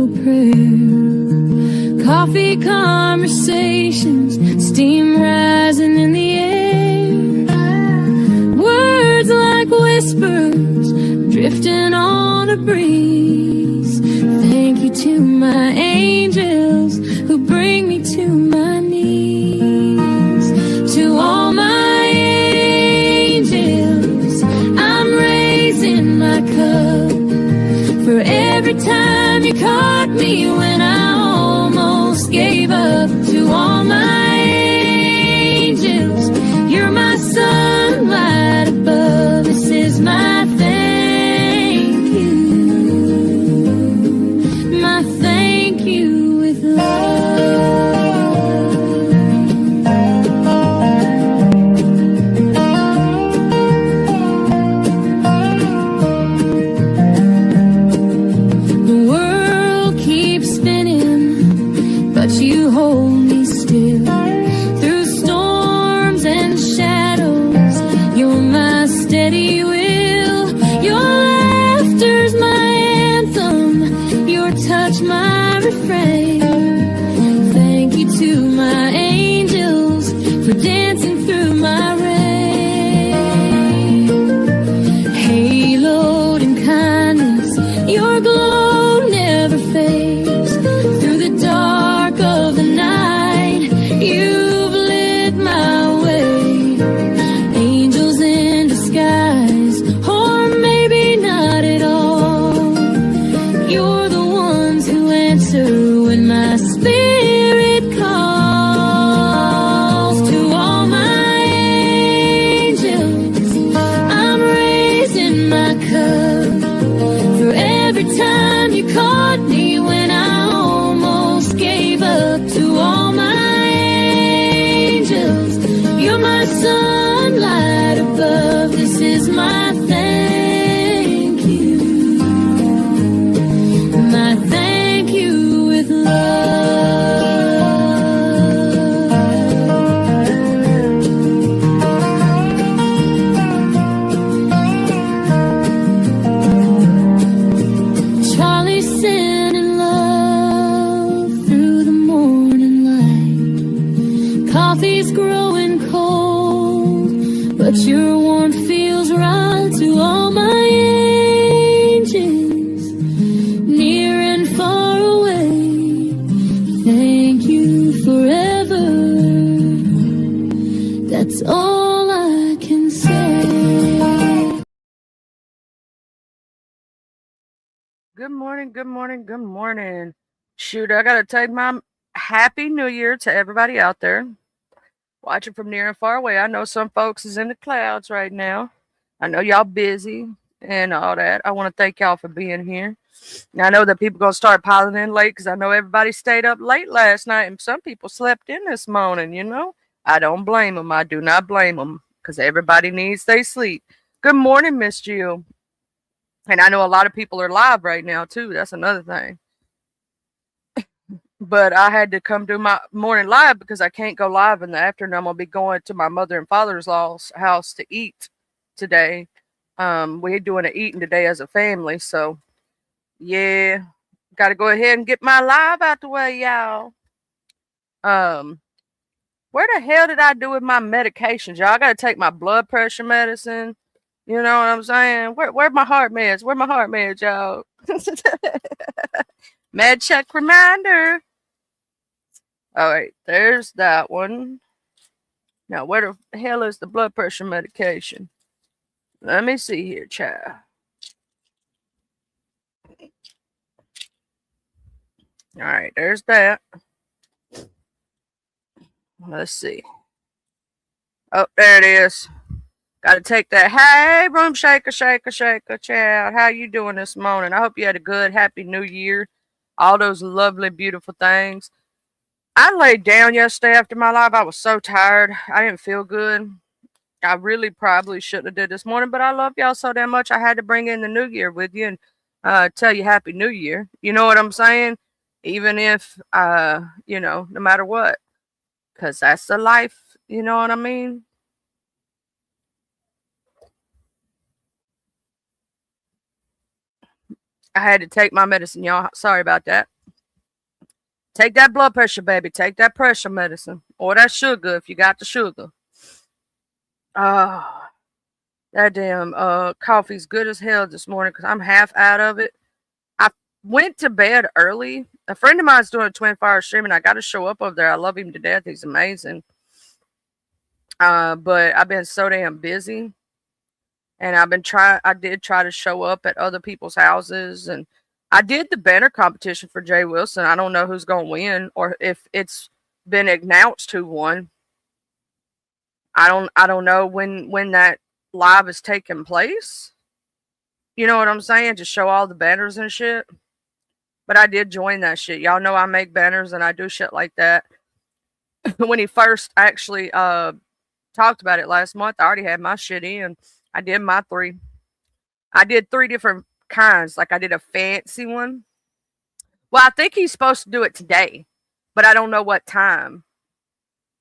no prayer. Coffee conversations, steam rising in the air. Words like whispers, drifting on a breeze. Thank you to my angels who bring me to my knees. To all my angels, I'm raising my cup. For every time you caught me when I almost gave up. To all my angels, you're my sunlight above. This is my thank you, my thank you with love. You hold me still through storms and shadows. You're my steady will. Your laughter's my anthem. Your touch my refrain. Thank you to my angels for dancing through my rain. Haloed in kindness, your glow never fades. Through the dark of the night, you've lit my way. Angels in disguise, or maybe not at all. You're the ones who answer when my spirit calls. To all my angels, I'm raising my cup. For every time you caught me when I almost gave up. To all my angels, you're my sunlight above. This is my thank you, my thank you with love. Charlie sending love through the morning light. Coffee's growing cold, but your warmth feels right. To all my angels, near and far away, thank you forever. That's all I can say. Good morning, good morning, good morning. Shoot, I gotta take my happy new year to everybody out there watching from near and far away. I know some folks is in the clouds right now. I know y'all busy and all that. I want to thank y'all for being here. I know that people gonna start piling in late because I know everybody stayed up late last night and some people slept in this morning. You know, I don't blame them. I do not blame them because everybody needs their sleep. Good morning, Miss Jill. And I know a lot of people are live right now too. That's another thing. But I had to come do my morning live because I can't go live in the afternoon. I'm gonna be going to my mother and father-in-law's house to eat today. We're doing an eating today as a family, so yeah, got to go ahead and get my live out the way, y'all. Where the hell did I do with my medications, y'all? I got to take my blood pressure medicine. You know what I'm saying? Where my heart meds? Where my heart meds, y'all? Med check reminder. All right, there's that one. Now, where the hell is the blood pressure medication? Let me see here, child. All right, there's that. Let's see. Oh, there it is. Got to take that. Hey, room shaker, shaker, shaker, child. How you doing this morning? I hope you had a good, happy new year. All those lovely, beautiful things. I laid down yesterday after my live. I was so tired. I didn't feel good. I really probably shouldn't have did this morning, but I love y'all so damn much. I had to bring in the new year with you and tell you Happy New Year. You know what I'm saying? Even if, no matter what. Because that's the life. You know what I mean? I had to take my medicine, y'all. Sorry about that. Take that blood pressure, baby. Take that pressure medicine. Or that sugar if you got the sugar. Oh, that damn coffee's good as hell this morning because I'm half out of it. I went to bed early. A friend of mine's doing a 24-hour stream, and I got to show up over there. I love him to death. He's amazing. But I've been so damn busy, and I did try to show up at other people's houses, and I did the banner competition for Jay Wilson. I don't know who's going to win or if it's been announced who won. I don't know when that live is taking place. You know what I'm saying? To show all the banners and shit. But I did join that shit. Y'all know I make banners and I do shit like that. When he first actually talked about it last month, I already had my shit in. I did my 3. I did 3 different kinds. Like I did a fancy one. Well, I think he's supposed to do it today, but I don't know what time.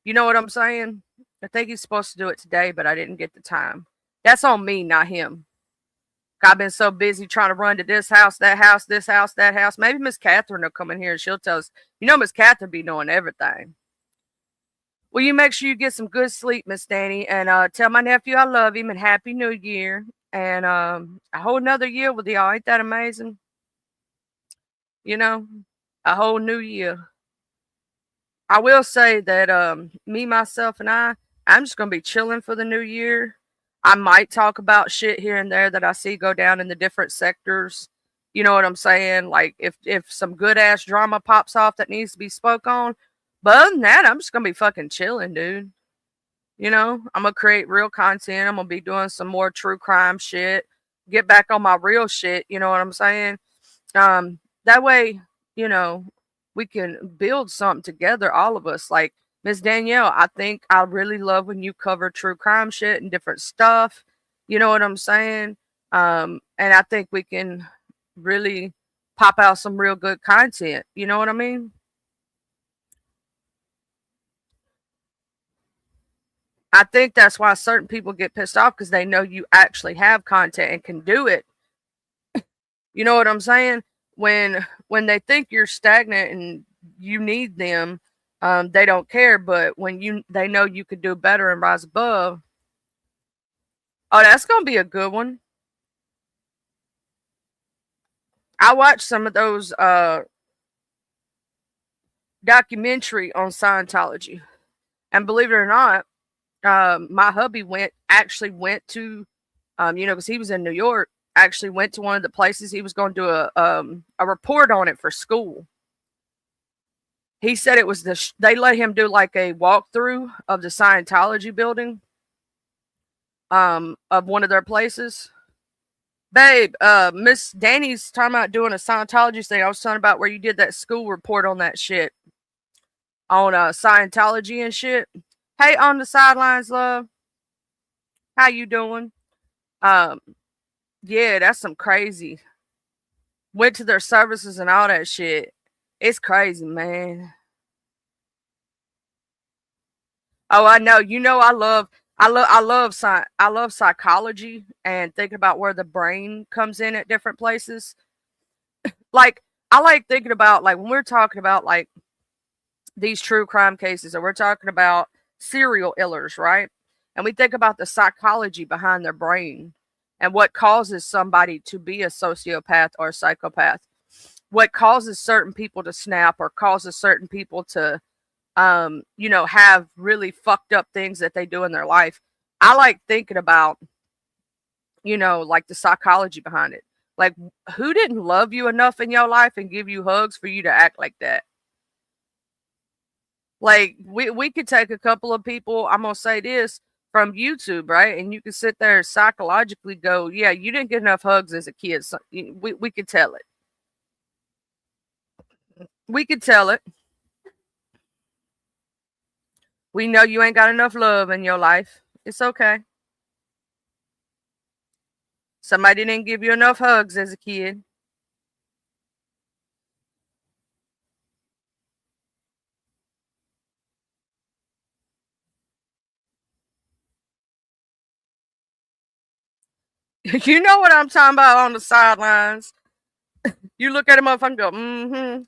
You know what I'm saying? I think he's supposed to do it today, but I didn't get the time. That's on me, not him. I've been so busy trying to run to this house, that house, this house, that house. Maybe Miss Catherine will come in here and she'll tell us. You know, Miss Catherine be knowing everything. Well, you make sure you get some good sleep, Miss Danny, and tell my nephew I love him and Happy New Year. And a whole nother year with y'all. Ain't that amazing? You know, a whole new year. I will say that me, myself, and I'm just going to be chilling for the new year. I might talk about shit here and there that I see go down in the different sectors. You know what I'm saying? Like if some good ass drama pops off that needs to be spoke on. But other than that, I'm just gonna be fucking chilling, dude. You know, I'm gonna create real content. I'm gonna be doing some more true crime shit. Get back on my real shit. You know what I'm saying? That way, you know, we can build something together, all of us. Like Miss Danielle, I think I really love when you cover true crime shit and different stuff. You know what I'm saying? And I think we can really pop out some real good content. You know what I mean? I think that's why certain people get pissed off because they know you actually have content and can do it. You know what I'm saying? When they think you're stagnant and you need them, they don't care. But when they know you could do better and rise above. Oh, that's gonna be a good one. I watched some of those documentary on Scientology, and believe it or not, my hubby actually went to, you know, because he was in New York. Actually went to one of the places he was going to do a report on it for school. He said it was they let him do like a walkthrough of the Scientology building, of one of their places. Babe, Miss Danny's talking about doing a Scientology thing. I was talking about where you did that school report on that shit, on Scientology and shit. Hey, on the sidelines, love. How you doing? Yeah, that's some crazy. Went to their services and all that shit. It's crazy, man. Oh, I know. You know, I love psychology and thinking about where the brain comes in at different places. Like, I like thinking about, like, when we're talking about like these true crime cases, or we're talking about serial killers, right? And we think about the psychology behind their brain and what causes somebody to be a sociopath or a psychopath. What causes certain people to snap or causes certain people to you know, have really fucked up things that they do in their life. I like thinking about, you know, like the psychology behind it. Like, who didn't love you enough in your life and give you hugs for you to act like that? Like, we could take a couple of people, I'm gonna say this, from YouTube, right? And you can sit there and psychologically go, yeah, you didn't get enough hugs as a kid. So we could tell it. We could tell it. We know you ain't got enough love in your life. It's okay. Somebody didn't give you enough hugs as a kid. You know what I'm talking about on the sidelines. You look at him up and go, mm-hmm.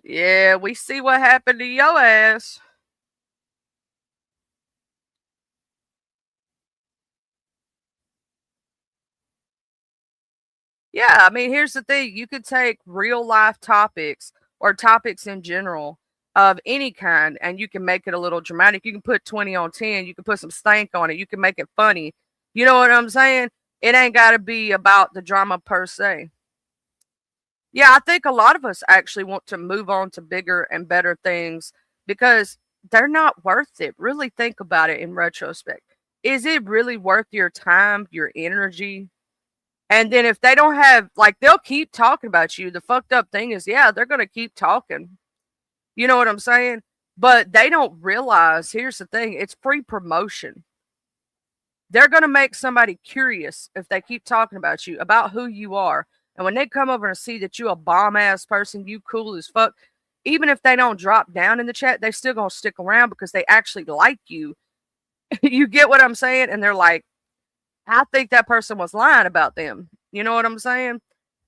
Yeah, we see what happened to your ass. Yeah, I mean, here's the thing. You could take real life topics or topics in general of any kind and you can make it a little dramatic. You can put 20 on 10. You can put some stank on it. You can make it funny. You know what I'm saying? It ain't got to be about the drama per se. Yeah, I think a lot of us actually want to move on to bigger and better things because they're not worth it. Really think about it in retrospect. Is it really worth your time, your energy? And then if they don't have, like, they'll keep talking about you. The fucked up thing is, yeah, they're going to keep talking. You know what I'm saying? But they don't realize, here's the thing, it's free promotion. They're going to make somebody curious if they keep talking about you, about who you are. And when they come over and see that you a bomb ass person, you cool as fuck, even if they don't drop down in the chat, they still going to stick around because they actually like you. You get what I'm saying? And they're like, I think that person was lying about them. You know what I'm saying?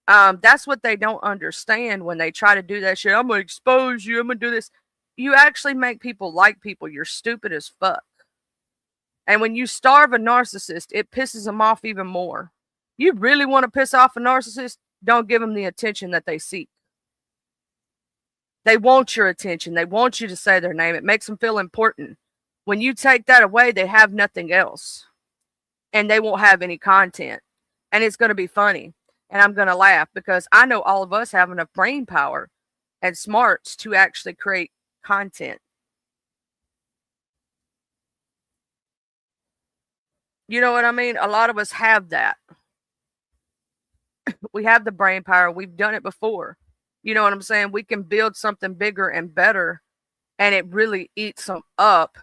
That's what they don't understand when they try to do that shit. I'm gonna expose you. I'm gonna do this. You actually make people like people. You're stupid as fuck. And when you starve a narcissist, it pisses them off even more. You really want to piss off a narcissist? Don't give them the attention that they seek. They want your attention. They want you to say their name. It makes them feel important. When you take that away, they have nothing else. And they won't have any content. And it's going to be funny. And I'm going to laugh because I know all of us have enough brain power and smarts to actually create content. You know what I mean? A lot of us have that. We have the brain power. We've done it before. You know what I'm saying? We can build something bigger and better, and it really eats them up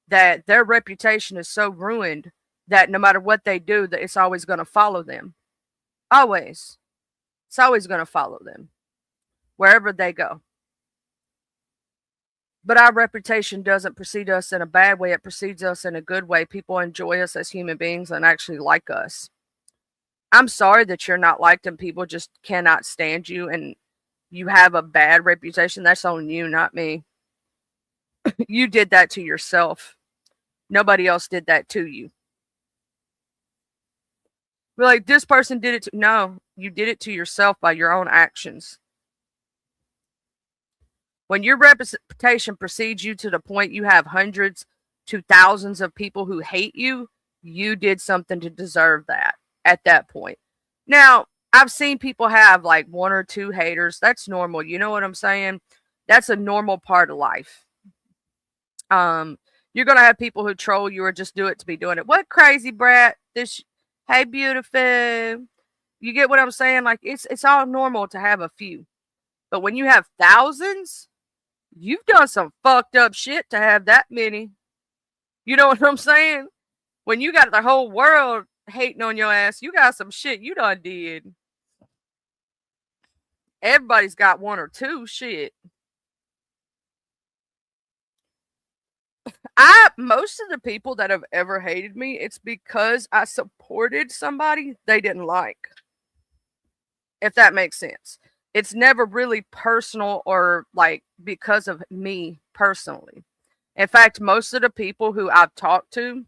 that their reputation is so ruined that no matter what they do, that it's always going to follow them. Always. It's always going to follow them wherever they go. But our reputation doesn't precede us in a bad way. It precedes us in a good way. People enjoy us as human beings and actually like us. I'm sorry that you're not liked and people just cannot stand you and you have a bad reputation. That's on you, not me. You did that to yourself. Nobody else did that to you. We're like, this person did it to... No, you did it to yourself by your own actions. When your reputation precedes you to the point you have hundreds to thousands of people who hate you, you did something to deserve that at that point. Now, I've seen people have like one or two haters. That's normal. You know what I'm saying? That's a normal part of life. You're going to have people who troll you or just do it to be doing it. What crazy brat? This, hey, beautiful. You get what I'm saying? Like, it's all normal to have a few. But when you have thousands, you've done some fucked up shit to have that many. You know what I'm saying? When you got the whole world hating on your ass, you got some shit you done did. Everybody's got one or two shit. Most of the people that have ever hated me, it's because I supported somebody they didn't like. If that makes sense. It's never really personal or like because of me personally. In fact, most of the people who I've talked to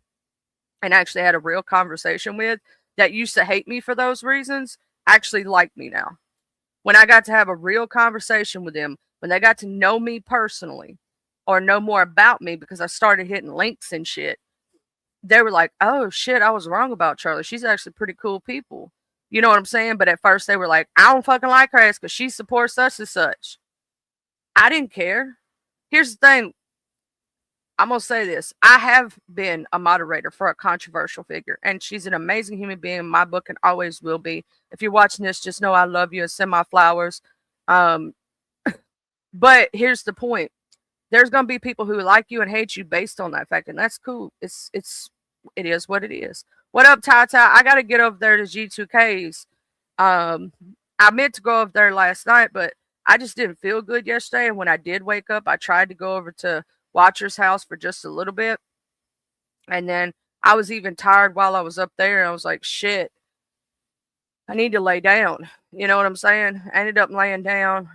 and actually had a real conversation with that used to hate me for those reasons actually like me now. When I got to have a real conversation with them, when they got to know me personally or know more about me because I started hitting links and shit, they were like, oh shit, I was wrong about Charlie. She's actually pretty cool people. You know what I'm saying? But at first they were like, I don't fucking like her ass because she supports such and such. I didn't care. Here's the thing. I'm going to say this. I have been a moderator for a controversial figure, and she's an amazing human being in my book and always will be. If you're watching this, just know I love you and send my flowers. But here's the point. There's going to be people who like you and hate you based on that fact, and that's cool. It is what it is. What up, Tata? I got to get over there to G2Ks. I meant to go over there last night, but I just didn't feel good yesterday. And when I did wake up, I tried to go over to Watcher's house for just a little bit. And then I was even tired while I was up there. And I was like, shit, I need to lay down. You know what I'm saying? I ended up laying down.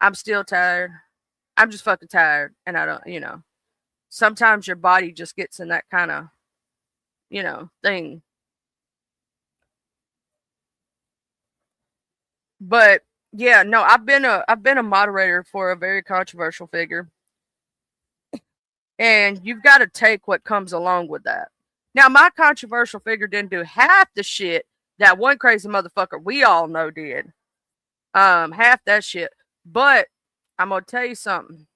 I'm still tired. I'm just fucking tired. And I don't, sometimes your body just gets in that kind of, thing. But yeah, no, I've been a moderator for a very controversial figure. And you've got to take what comes along with that. Now, my controversial figure didn't do half the shit that one crazy motherfucker we all know did. Half that shit. But I'm gonna tell you something.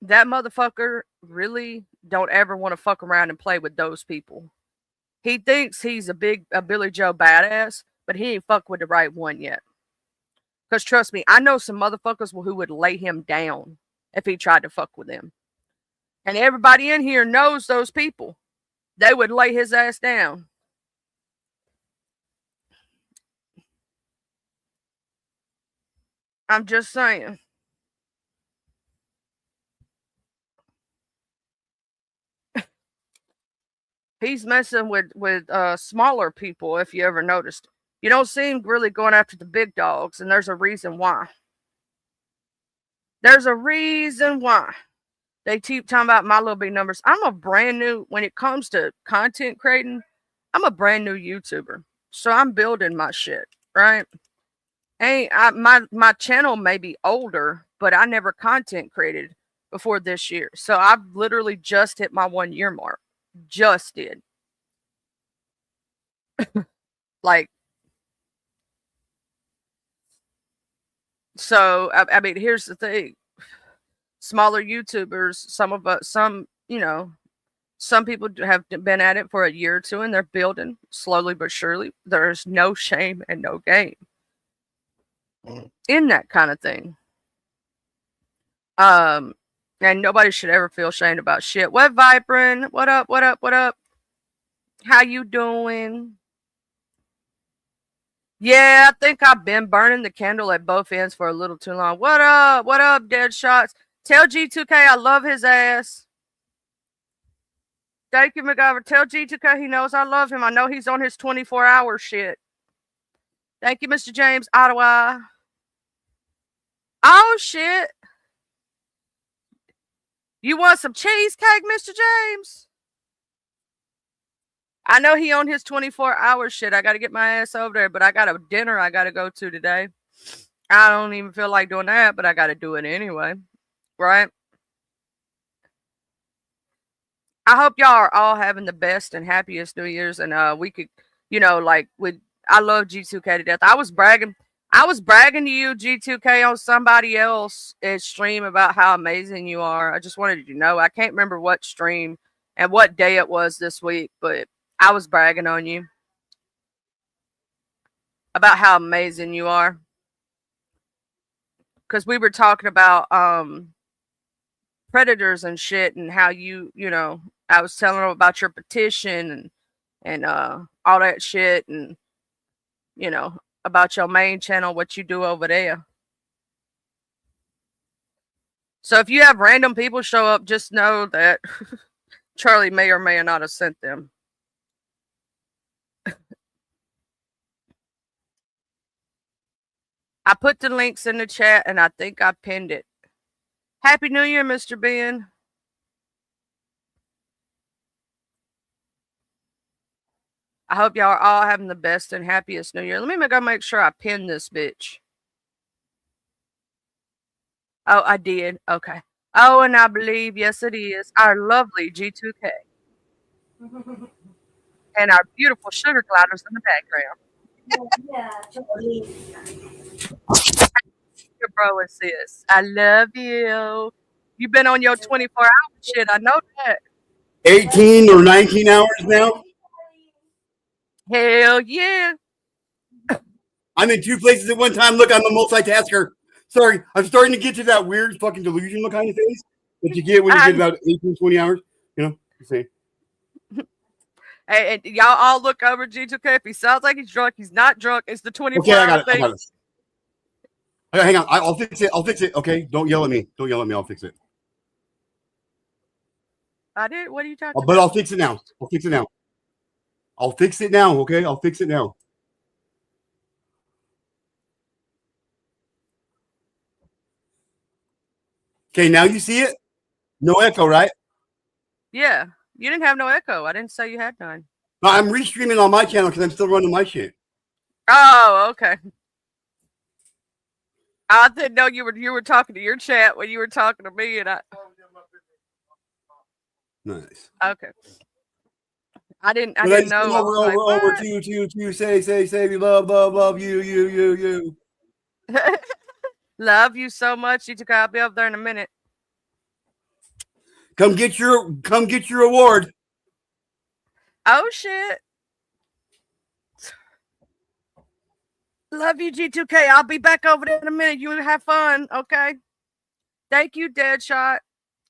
That motherfucker really don't ever want to fuck around and play with those people. He thinks he's a Billy Joe badass, but he ain't fuck with the right one yet. Because trust me, I know some motherfuckers who would lay him down if he tried to fuck with them. And everybody in here knows those people. They would lay his ass down. I'm just saying. He's messing with smaller people, if you ever noticed. You don't see him really going after the big dogs, and there's a reason why. There's a reason why. They keep talking about my little big numbers. I'm a brand new, when it comes to content creating, I'm a brand new YouTuber. So I'm building my shit, right? My channel may be older, but I never content created before this year. So I've literally just hit my 1 year mark. Just did. Like, so I mean, here's the thing. Smaller YouTubers, some people have been at it for a year or two and they're building slowly but surely. There's no shame and no game in that kind of thing. And nobody should ever feel shamed about shit. What Viprin? What up? What up? What up? How you doing? Yeah, I think I've been burning the candle at both ends for a little too long. What up? What up, Dead Shots? Tell G2K I love his ass. Thank you, McGovern. Tell G2K he knows I love him. I know he's on his 24-hour shit. Thank you, Mr. James Ottawa. Oh, shit. You want some cheesecake, Mr. James? I know he on his 24-hour shit. I got to get my ass over there, but I got a dinner I got to go to today. I don't even feel like doing that, but I got to do it anyway. Right? I hope y'all are all having the best and happiest New Year's, and we could, I love G2K to death. I was bragging to you, G2K, on somebody else's stream about how amazing you are. I just wanted you to know. I can't remember what stream and what day it was this week, but I was bragging on you about how amazing you are. Because we were talking about predators and shit, and how I was telling them about your petition and all that shit, and about your main channel, what you do over there. So if you have random people show up, just know that Charlie may or may not have sent them. I put the links in the chat, and I think I pinned it. Happy New Year, Mr. Ben. I hope y'all are all having the best and happiest New Year. Let me go make sure I pin this bitch. Oh, I did. Okay. Oh, and I believe, yes, it is our lovely G2K. And our beautiful sugar gliders in the background. Yeah, Charlie. Your bro and sis. I love you. You've been on your 24-hour shit. I know that. 18 or 19 hours now? Hell yeah. I'm in 2 places at one time. Look, I'm a multitasker. Sorry, I'm starting to get to that weird fucking delusional kind of phase that you get when you get about 18, 20 hours. You see. Hey, and y'all all look over G2K. If he sounds like he's drunk, he's not drunk. It's the 24-hour okay, I got thing. it. Okay, hang on. I'll fix it. I'll fix it. Okay, don't yell at me. Don't yell at me. I'll fix it. I did. What are you talking about? But I'll fix it now. I'll fix it now. I'll fix it now. Okay, I'll fix it now. Okay, now you see it. No echo, right? Yeah. You didn't have no echo. I didn't say you had none. No, I'm restreaming on my channel because I'm still running my shit. Oh, okay. I didn't know you were talking to your chat when you were talking to me, and Nice. okay. I didn't But know. I was like, over, what? two, say, we love you. Love you so much. I'll be up there in a minute. Come get your award. Oh shit. Love you, G2K. I'll be back over there in a minute. You have fun, okay? Thank you, Deadshot.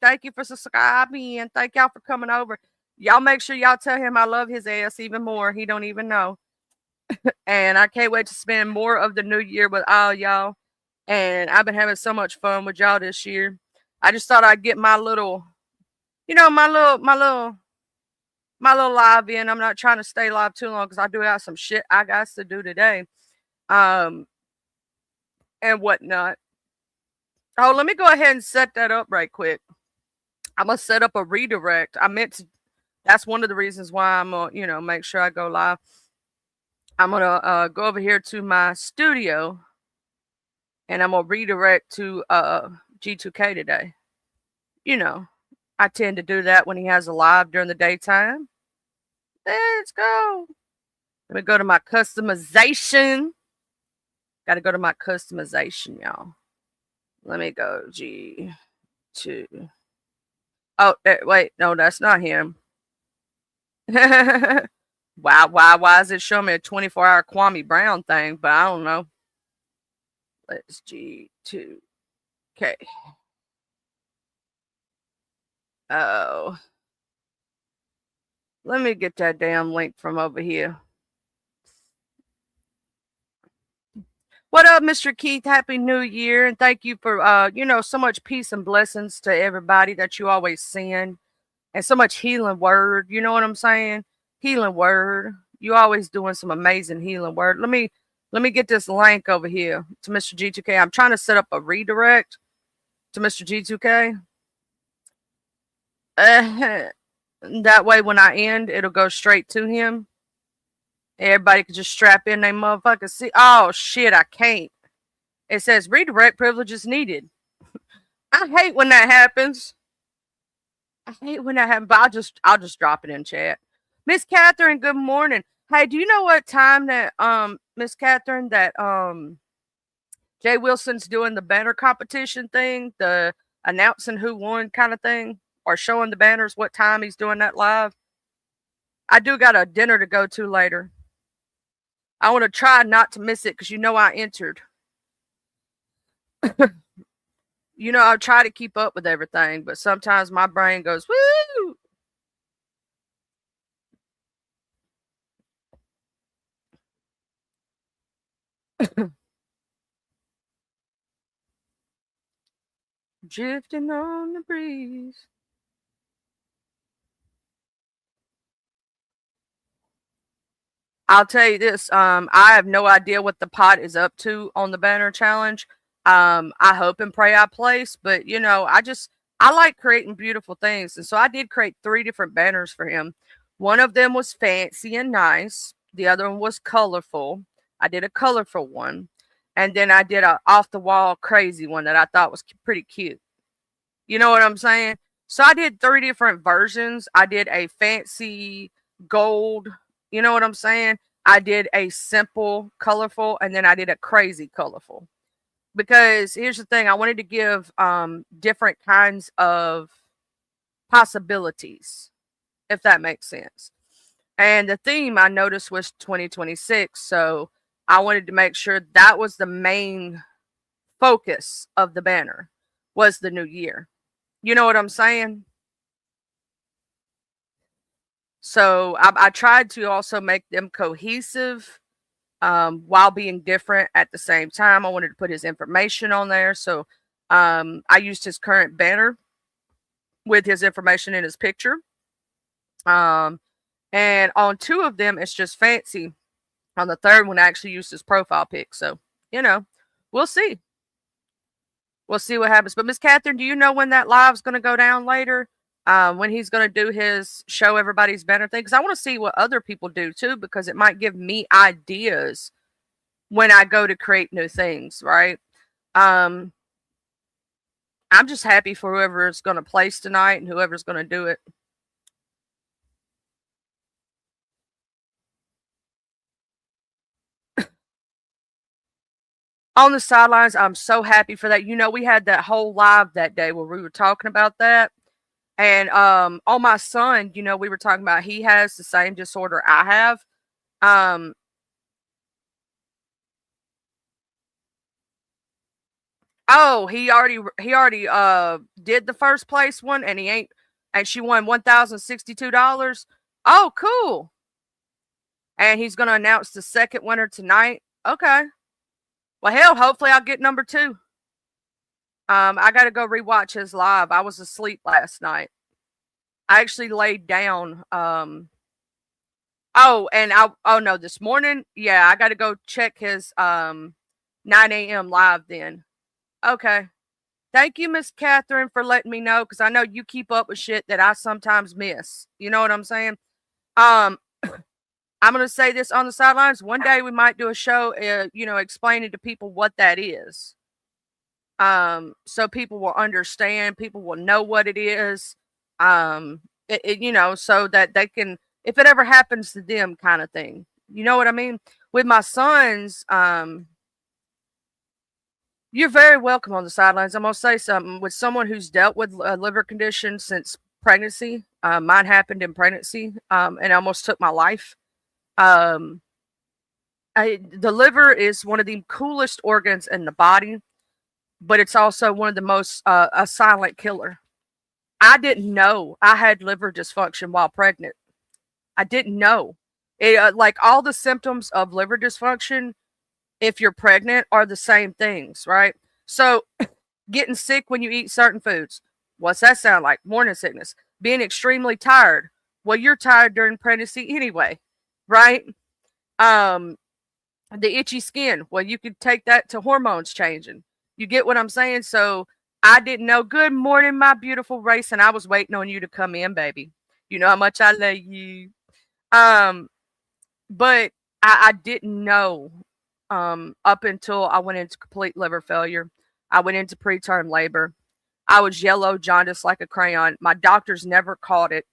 Thank you for subscribing, and thank y'all for coming over. Y'all make sure y'all tell him I love his ass even more. He don't even know. And I can't wait to spend more of the new year with all y'all. And I've been having so much fun with y'all this year. I just thought I'd get my little, my little live in. I'm not trying to stay live too long because I do have some shit I got to do today. And whatnot. Oh, let me go ahead and set that up right quick. I'm gonna set up a redirect. That's one of the reasons why I'm gonna, make sure I go live. I'm gonna go over here to my studio and I'm gonna redirect to G2K today. I tend to do that when he has a live during the daytime. Let's go. Let me go to my customization. Got to go to my customization, y'all. Let me go G2. Oh, wait, no, that's not him. Why is it showing me a 24-hour Kwame Brown thing? But I don't know. Let's G2K. Oh. Let me get that damn link from over here. What up, Mr. Keith? Happy New Year. And thank you for, so much peace and blessings to everybody that you always send. And so much healing word. You know what I'm saying? Healing word. You always doing some amazing healing word. Let me get this link over here to Mr. G2K. I'm trying to set up a redirect to Mr. G2K. That way when I end, it'll go straight to him. Everybody can just strap in their motherfucking seat. Oh shit, I can't. It says redirect privileges needed. I hate when that happens. But I'll just drop it in chat. Miss Catherine, good morning. Hey, do you know what time that Miss Catherine that Jay Wilson's doing the banner competition thing, the announcing who won kind of thing, or showing the banners, what time he's doing that live? I do got a dinner to go to later. I want to try not to miss it because I entered. I try to keep up with everything, but sometimes my brain goes, woo! Drifting on the breeze. I'll tell you this. I have no idea what the pot is up to on the banner challenge. I hope and pray I place, but I like creating beautiful things. And so I did create 3 different banners for him. One of them was fancy and nice. The other one was colorful. I did a colorful one. And then I did a off the wall crazy one that I thought was pretty cute. You know what I'm saying? So I did 3 different versions. I did a fancy gold. You know what I'm saying? I did a simple colorful, and then I did a crazy colorful. Because here's the thing, I wanted to give different kinds of possibilities, if that makes sense. And the theme I noticed was 2026. So I wanted to make sure that was the main focus of the banner, was the new year. You know what I'm saying? So I tried to also make them cohesive while being different at the same time. I wanted to put his information on there. So I used his current banner with his information in his picture. And on 2 of them, it's just fancy. On the 3rd one, I actually used his profile pic. So, we'll see. we'll see what happens. But Miss Catherine, do you know when that live's going to go down later? When he's going to do his show everybody's better thing? Because I want to see what other people do too, because it might give me ideas when I go to create new things, right? I'm just happy for whoever is going to place tonight and whoever's going to do it. On the sidelines, I'm so happy for that. You know, we had that whole live that day where we were talking about that. And on my son, you know, we were talking about he has the same disorder I have. Oh, he already did the first place one, and she won $1,062. Oh, cool. And he's gonna announce the second winner tonight. Okay. Well, hell, hopefully I'll get number 2. I gotta go rewatch his live. I was asleep last night. I actually laid down. This morning, yeah, I gotta go check his 9 a.m. live then. Okay. Thank you, Miss Catherine, for letting me know, because I know you keep up with shit that I sometimes miss. You know what I'm saying? I'm gonna say this on the sidelines. One day we might do a show, explaining to people what that is. So people will understand, people will know what it is. So that they can, if it ever happens to them, kind of thing. You know what I mean? With my sons, you're very welcome on the sidelines. I'm gonna say something. With someone who's dealt with a liver condition since pregnancy, mine happened in pregnancy, and almost took my life. The liver is one of the coolest organs in the body, but it's also one of the most a silent killer. I didn't know I had liver dysfunction while pregnant. I didn't know it. Like all the symptoms of liver dysfunction, if you're pregnant, are the same things, right? So getting sick when you eat certain foods, what's that sound like? Morning sickness. Being extremely tired. Well, you're tired during pregnancy anyway, right? The itchy skin. Well, you could take that to hormones changing. You get what I'm saying? So I didn't know. Good morning, my beautiful race, and I was waiting on you to come in, baby. You know how much I love you. But I didn't know up until I went into complete liver failure. I went into preterm labor. I was yellow, jaundiced like a crayon. My doctors never caught it.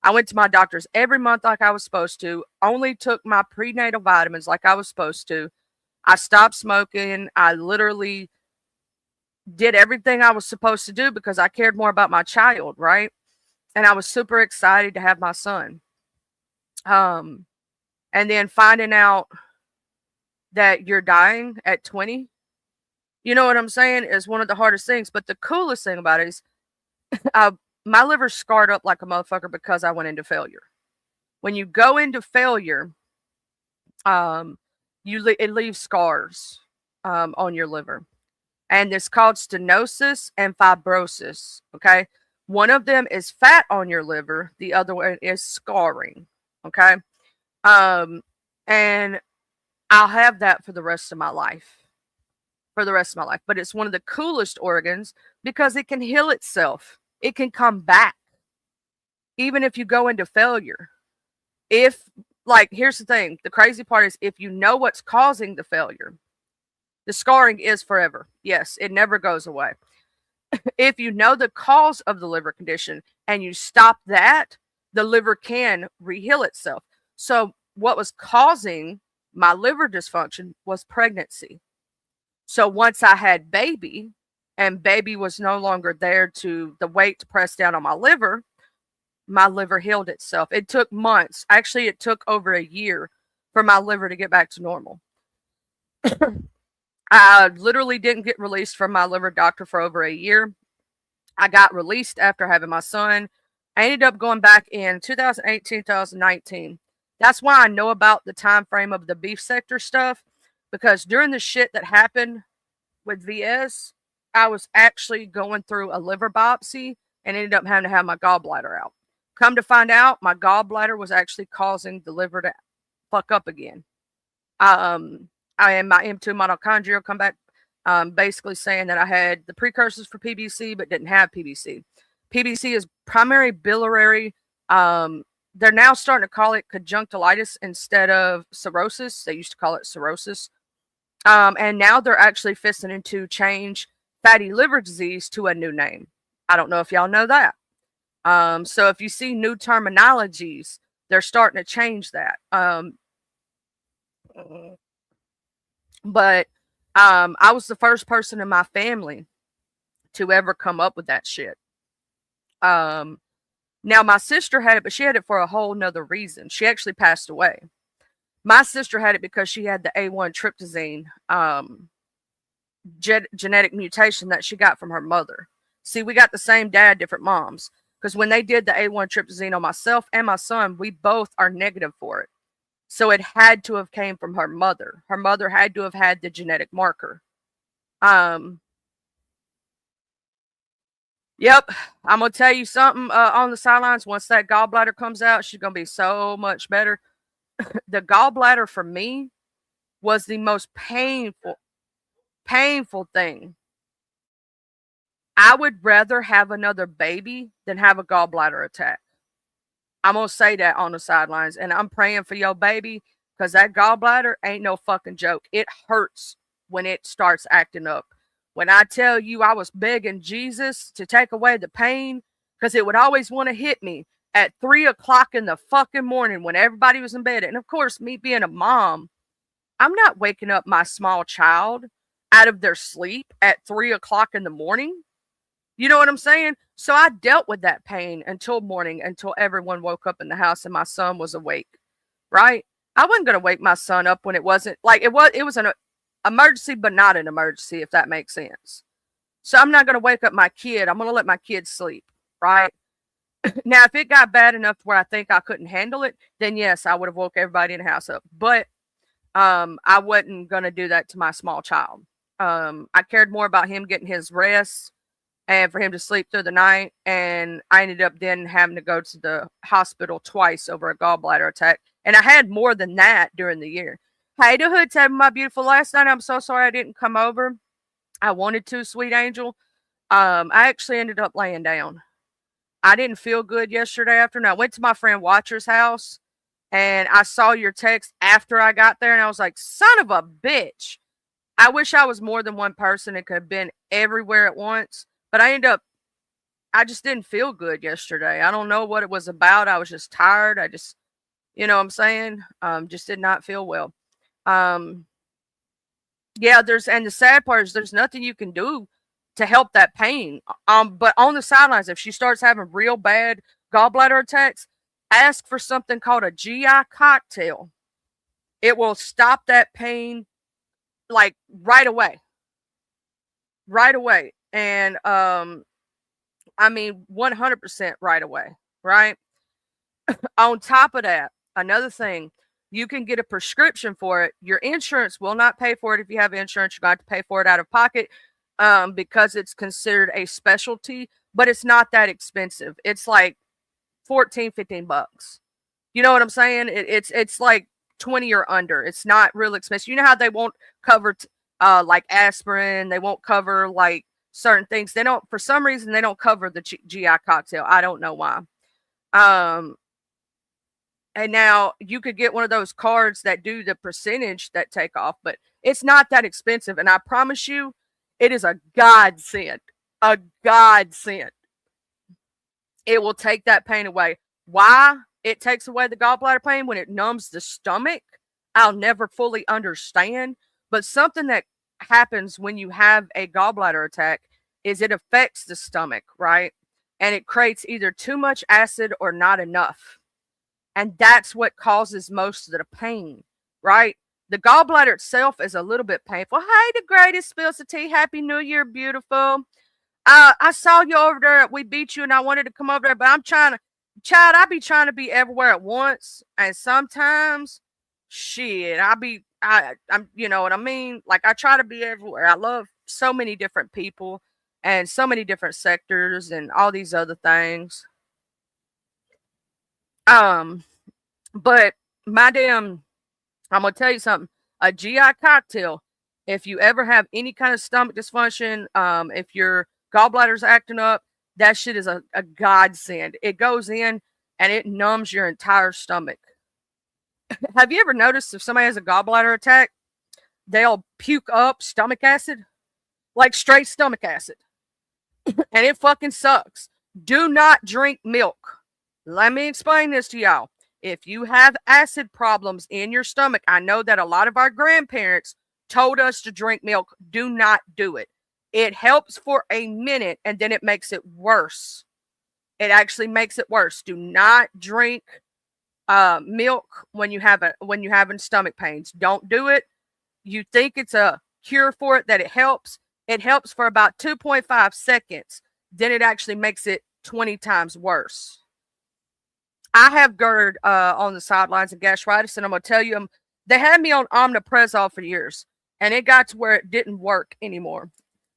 I went to my doctors every month like I was supposed to. Only took my prenatal vitamins like I was supposed to. I stopped smoking. I literally did everything I was supposed to do because I cared more about my child, right? And I was super excited to have my son. And then finding out that you're dying at 20, you know what I'm saying, is one of the hardest things. But the coolest thing about it is my liver scarred up like a motherfucker because I went into failure. When you go into failure, it leaves scars on your liver. And it's called stenosis and fibrosis, okay? One of them is fat on your liver. The other one is scarring, okay? And I'll have that for the rest of my life. But it's one of the coolest organs because it can heal itself. It can come back. Even if you go into failure. Here's the thing. The crazy part is if you know what's causing the failure, the scarring is forever. Yes, it never goes away. If you know the cause of the liver condition and you stop that, the liver can re-heal itself. So what was causing my liver dysfunction was pregnancy. So once I had baby and baby was no longer there to the weight to press down on my liver healed itself. It took months. Actually, it took over a year for my liver to get back to normal. I literally didn't get released from my liver doctor for over a year. I got released after having my son. I ended up going back in 2018, 2019. That's why I know about the time frame of the beef sector stuff, because during the shit that happened with VS, I was actually going through a liver biopsy and ended up having to have my gallbladder out. Come to find out, my gallbladder was actually causing the liver to fuck up again. I am my M2 mitochondria come back. basically saying that I had the precursors for PBC but didn't have PBC. PBC is primary biliary. They're now starting to call it conjunctivitis instead of cirrhosis. They used to call it cirrhosis. And now they're actually fisting to change fatty liver disease to a new name. I don't know if y'all know that. So if you see new terminologies, they're starting to change that. But I was the first person in my family to ever come up with that shit. Now my sister had it, but she had it for a whole nother reason. She actually passed away. My sister had it because she had the A1 tryptosine genetic mutation that she got from her mother. See, we got the same dad, different moms. Because when they did the A1 tryptosine on myself and my son, we both are negative for it. So it had to have came from her mother. Her mother had to have had the genetic marker. Yep, I'm going to tell you something on the sidelines. Once that gallbladder comes out, she's going to be so much better. The gallbladder for me was the most painful thing. I would rather have another baby than have a gallbladder attack. I'm going to say that on the sidelines, and I'm praying for your baby because that gallbladder ain't no fucking joke. It hurts when it starts acting up. When I tell you I was begging Jesus to take away the pain because it would always want to hit me at 3 o'clock in the fucking morning when everybody was in bed. And of course, me being a mom, I'm not waking up my small child out of their sleep at 3 o'clock in the morning. You know what I'm saying? So I dealt with that pain until morning, until everyone woke up in the house and my son was awake, right? I wasn't going to wake my son up when it wasn't like it was an emergency, but not an emergency, if that makes sense. So I'm not going to wake up my kid. I'm going to let my kid sleep, right? Now, if it got bad enough where I think I couldn't handle it, then yes, I would have woke everybody in the house up. But I wasn't going to do that to my small child. I cared more about him getting his rest and for him to sleep through the night. And I ended up then having to go to the hospital twice over a gallbladder attack. And I had more than that during the year. Hey, the Hood Tab, my beautiful. Last night, I'm so sorry I didn't come over. I wanted to, sweet angel. I actually ended up laying down. I didn't feel good yesterday afternoon. I went to my friend Watcher's house, and I saw your text after I got there, and I was like, son of a bitch. I wish I was more than one person and could have been everywhere at once. But I just didn't feel good yesterday. I don't know what it was about. I was just tired. You know what I'm saying? Just did not feel well. Yeah, and the sad part is there's nothing you can do to help that pain. But on the sidelines, if she starts having real bad gallbladder attacks, ask for something called a GI cocktail. It will stop that pain like right away. Right away. And I mean 100% right away, right? On top of that, another thing, you can get a prescription for it. Your insurance will not pay for it. If you have insurance, you're going to have to pay for it out of pocket because it's considered a specialty, but it's not that expensive. It's like $14-15. You know what I'm saying? It's like 20 or under. It's not real expensive. You know how they won't cover like aspirin, they won't cover like certain things. They don't, for some reason, they don't cover the GI cocktail. I don't know why. And now you could get one of those cards that do the percentage that take off, but it's not that expensive. And I promise you, it is a godsend. A godsend. It will take that pain away. Why it takes away the gallbladder pain when it numbs the stomach, I'll never fully understand. But something that happens when you have a gallbladder attack is it affects the stomach, right? And it creates either too much acid or not enough. And that's what causes most of the pain, right? The gallbladder itself is a little bit painful. Hey, the greatest spills of tea. Happy New Year, beautiful. I saw you over there. We beat you and I wanted to come over there, but I'm trying to, child, I be trying to be everywhere at once. And sometimes, shit, I'm, you know what I mean? Like, I try to be everywhere. I love so many different people and so many different sectors and all these other things. But I'm gonna tell you something. A GI cocktail If you ever have any kind of stomach dysfunction, if your gallbladder's acting up, that shit is a godsend. It goes in and it numbs your entire stomach. Have you ever noticed if somebody has a gallbladder attack, they'll puke up stomach acid? Like straight stomach acid. And it fucking sucks. Do not drink milk. Let me explain this to y'all. If you have acid problems in your stomach, I know that a lot of our grandparents told us to drink milk. Do not do it. It helps for a minute and then it makes it worse. It actually makes it worse. Do not drink milk when you're having stomach pains. Don't do it. You think it's a cure for it, that it helps. It helps for about 2.5 seconds. Then it actually makes it 20 times worse. I have GERD on the sidelines of gastritis, and I'm going to tell you, they had me on omeprazole for years, and it got to where it didn't work anymore.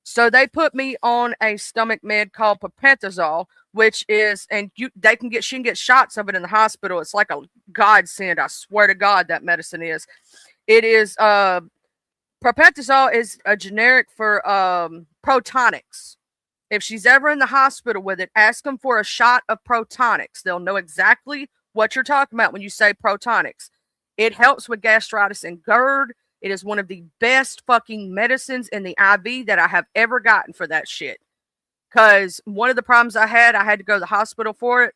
So they put me on a stomach med called pepentazole, which is, and she can get shots of it in the hospital. It's like a godsend. I swear to God, that medicine is. It is, pepentazole is a generic for Protonix. If she's ever in the hospital with it, ask them for a shot of Protonix. They'll know exactly what you're talking about when you say Protonix. It helps with gastritis and GERD. It is one of the best fucking medicines in the IV that I have ever gotten for that shit. Because one of the problems I had to go to the hospital for it.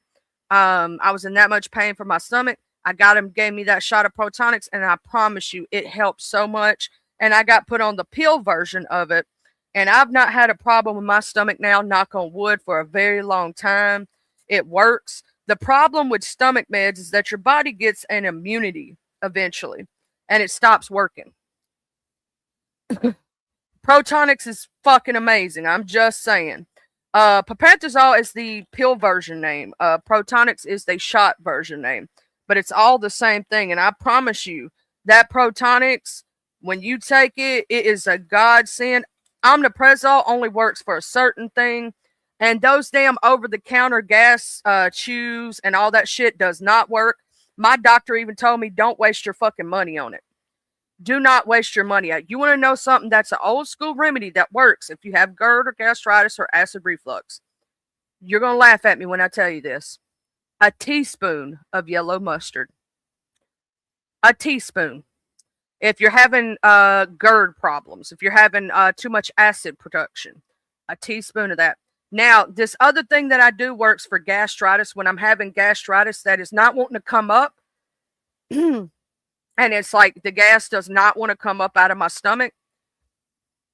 I was in that much pain for my stomach. I got him, gave me that shot of Protonix, and I promise you, it helped so much. And I got put on the pill version of it. And I've not had a problem with my stomach now, knock on wood, for a very long time. It works. The problem with stomach meds is that your body gets an immunity eventually, and it stops working. Protonix is fucking amazing. I'm just saying. Pepentazole is the pill version name. Protonix is the shot version name. But it's all the same thing. And I promise you, that Protonix, when you take it, it is a godsend. Omeprazole only works for a certain thing. And those damn over-the-counter gas chews and all that shit does not work. My doctor even told me, don't waste your fucking money on it. Do not waste your money. You want to know something that's an old school remedy that works if you have GERD or gastritis or acid reflux? You're going to laugh at me when I tell you this. A teaspoon of yellow mustard. A teaspoon. If you're having GERD problems, if you're having too much acid production, a teaspoon of that. Now, this other thing that I do works for gastritis when I'm having gastritis that is not wanting to come up. And it's like the gas does not want to come up out of my stomach.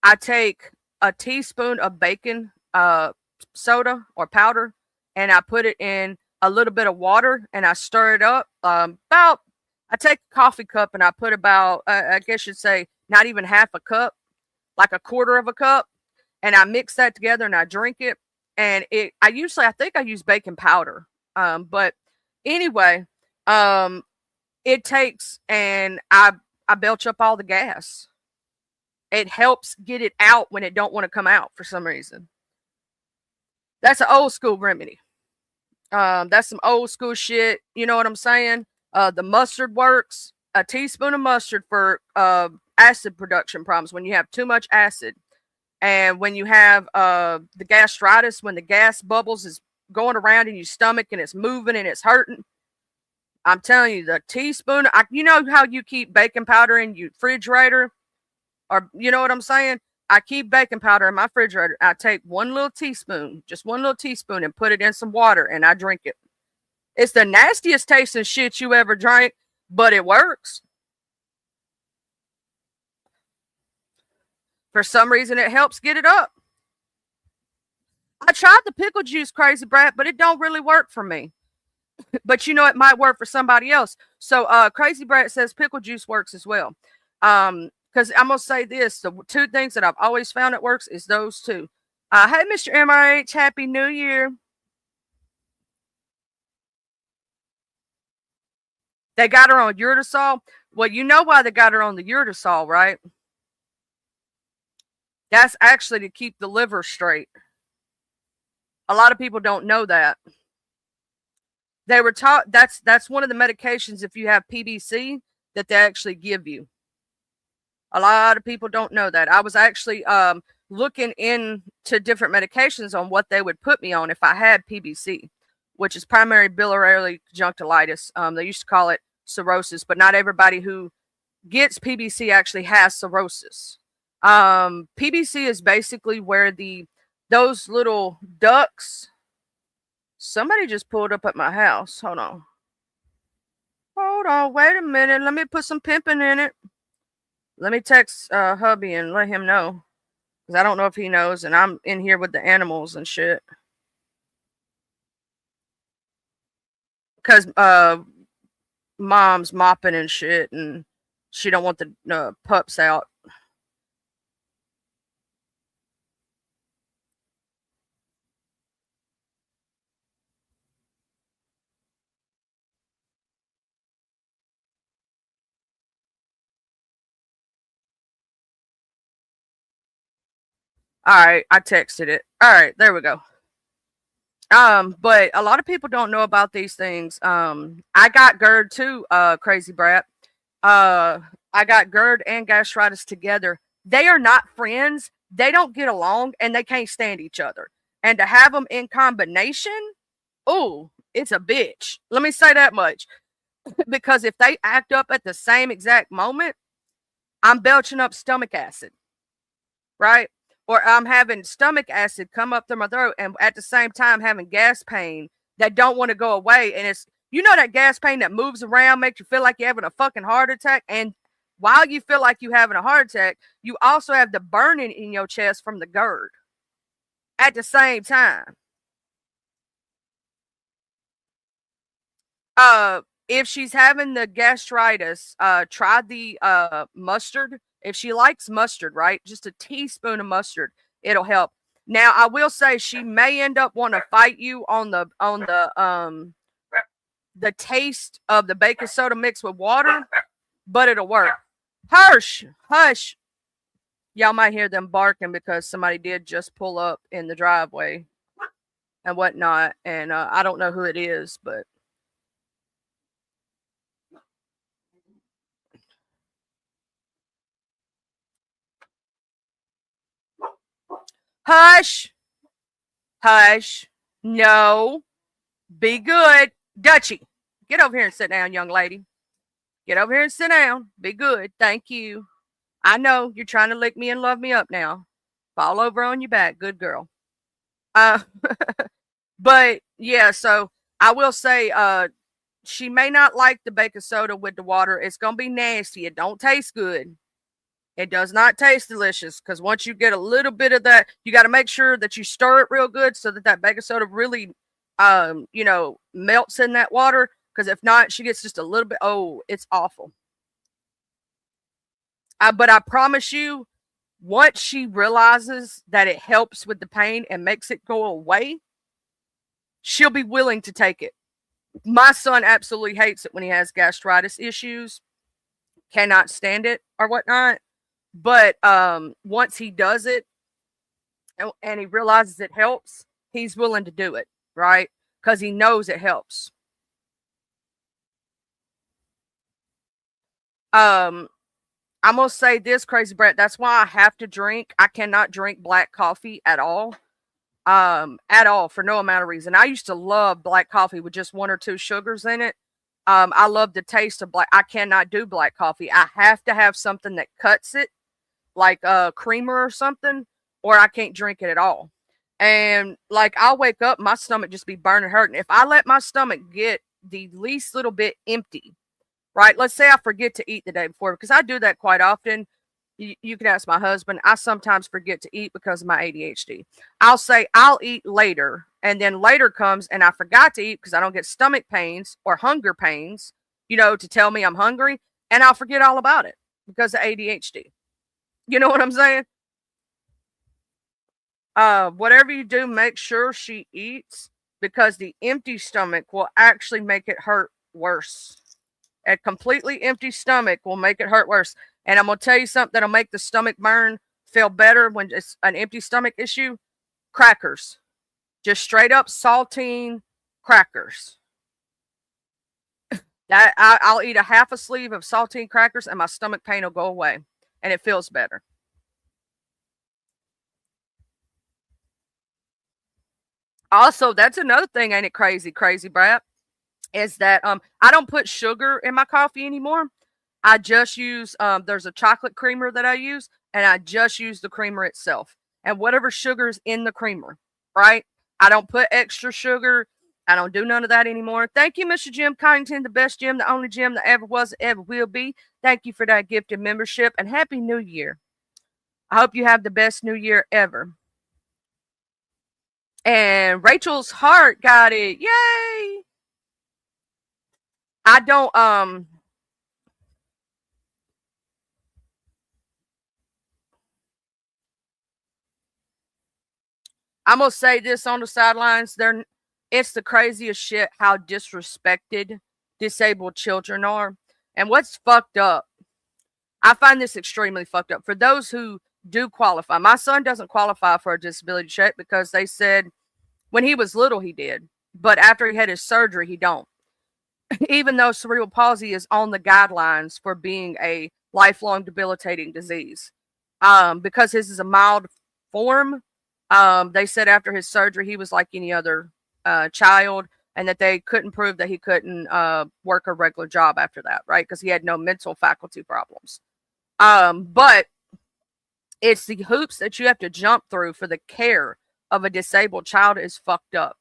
I take a teaspoon of baking soda or powder, and I put it in a little bit of water, and I stir it up. I take a coffee cup, and I put about, I guess you'd say, not even half a cup, like a quarter of a cup, and I mix that together, and I drink it. And I think I use baking powder. But anyway, it takes, and I belch up all the gas. It helps get it out when it don't want to come out for some reason. That's an old school remedy. That's some old school shit. You know what I'm saying? The mustard works. A teaspoon of mustard for acid production problems when you have too much acid. And when you have the gastritis, when the gas bubbles is going around in your stomach and it's moving and it's hurting. I'm telling you, the teaspoon, you know how you keep baking powder in your refrigerator? Or you know what I'm saying? I keep baking powder in my refrigerator. I take one little teaspoon, just one little teaspoon, and put it in some water, and I drink it. It's the nastiest tasting shit you ever drank, but it works. For some reason, it helps get it up. I tried the pickle juice, Crazy Brat, but it don't really work for me. But you know, it might work for somebody else. So Crazy Brat says pickle juice works as well. Because I'm going to say this. The two things that I've always found it works is those two. Hey, Mr. MRH, Happy New Year. They got her on Urtasol. Well, you know why they got her on the Urtasol, right? That's actually to keep the liver straight. A lot of people don't know that. They were taught that's one of the medications if you have PBC that they actually give you. A lot of people don't know that. I was actually looking into different medications on what they would put me on if I had PBC, which is primary biliary conjunctivitis. They used to call it cirrhosis, but not everybody who gets PBC actually has cirrhosis. PBC is basically where those little ducts. Somebody just pulled up at my house. Hold on. Wait a minute. Let me put some pimping in it. Let me text hubby and let him know. Because I don't know if he knows, and I'm in here with the animals and shit. Because mom's mopping and shit, and she don't want the pups out. All right, I texted it. All right, there we go. But a lot of people don't know about these things. I got GERD too, crazy brat. I got GERD and gastritis together. They are not friends. They don't get along and they can't stand each other. And to have them in combination, ooh, it's a bitch. Let me say that much. Because if they act up at the same exact moment, I'm belching up stomach acid, right? Or I'm having stomach acid come up through my throat and at the same time having gas pain that don't want to go away. And it's, you know, that gas pain that moves around, makes you feel like you're having a fucking heart attack. And while you feel like you're having a heart attack, you also have the burning in your chest from the GERD at the same time. If she's having the gastritis, try the mustard. If she likes mustard, right? Just a teaspoon of mustard, it'll help. Now, I will say she may end up wanting to fight you on the taste of the baking soda mixed with water, but it'll work. Hush. Y'all might hear them barking because somebody did just pull up in the driveway and whatnot, and I don't know who it is, but hush. No. Be good. Dutchie, get over here and sit down, young lady. Get over here and sit down. Be good. Thank you. I know you're trying to lick me and love me up now. Fall over on your back. Good girl. But yeah, so I will say she may not like the baking soda with the water. It's going to be nasty. It don't taste good. It does not taste delicious because once you get a little bit of that, you got to make sure that you stir it real good so that baking soda really, melts in that water. Because if not, she gets just a little bit. Oh, it's awful. But I promise you, once she realizes that it helps with the pain and makes it go away, she'll be willing to take it. My son absolutely hates it when he has gastritis issues, cannot stand it or whatnot. But once he does it and he realizes it helps, he's willing to do it, right? Because he knows it helps. I'm going to say this, crazy Brett. That's why I have to drink. I cannot drink black coffee at all. For no amount of reason. I used to love black coffee with just 1 or 2 sugars in it. I love the taste of black. I cannot do black coffee. I have to have something that cuts it, like a creamer or something, or I can't drink it at all. And like I'll wake up, my stomach just be burning, hurting. If I let my stomach get the least little bit empty, right? Let's say I forget to eat the day before, because I do that quite often. You can ask my husband. I sometimes forget to eat because of my ADHD. I'll say I'll eat later, and then later comes and I forgot to eat because I don't get stomach pains or hunger pains, to tell me I'm hungry, and I'll forget all about it because of ADHD. You know what I'm saying? Whatever you do, make sure she eats, because the empty stomach will actually make it hurt worse. A completely empty stomach will make it hurt worse. And I'm going to tell you something that'll make the stomach burn feel better when it's an empty stomach issue. Crackers. Just straight up saltine crackers. I'll eat a half a sleeve of saltine crackers and my stomach pain will go away. and it feels better. Also, that's another thing, ain't it crazy, Brad? Is that I don't put sugar in my coffee anymore. I just use there's a chocolate creamer that I use, and I just use the creamer itself and whatever sugar's in the creamer, right? I don't put extra sugar. I don't do none of that anymore. Thank you, Mr. Jim Connington, the best Jim, the only Jim that ever was, ever will be. Thank you for that gifted membership, and Happy New Year. I hope you have the best New Year ever. And Rachel's heart got it. Yay! I don't I'm gonna say this on the sidelines. It's the craziest shit how disrespected disabled children are. And what's fucked up, I find this extremely fucked up. For those who do qualify, my son doesn't qualify for a disability check because they said when he was little he did. But after he had his surgery, he don't. Even though cerebral palsy is on the guidelines for being a lifelong debilitating disease. Because his is a mild form, they said after his surgery, he was like any other child, and that they couldn't prove that he couldn't work a regular job after that, right? Because he had no mental faculty problems. But it's the hoops that you have to jump through for the care of a disabled child is fucked up.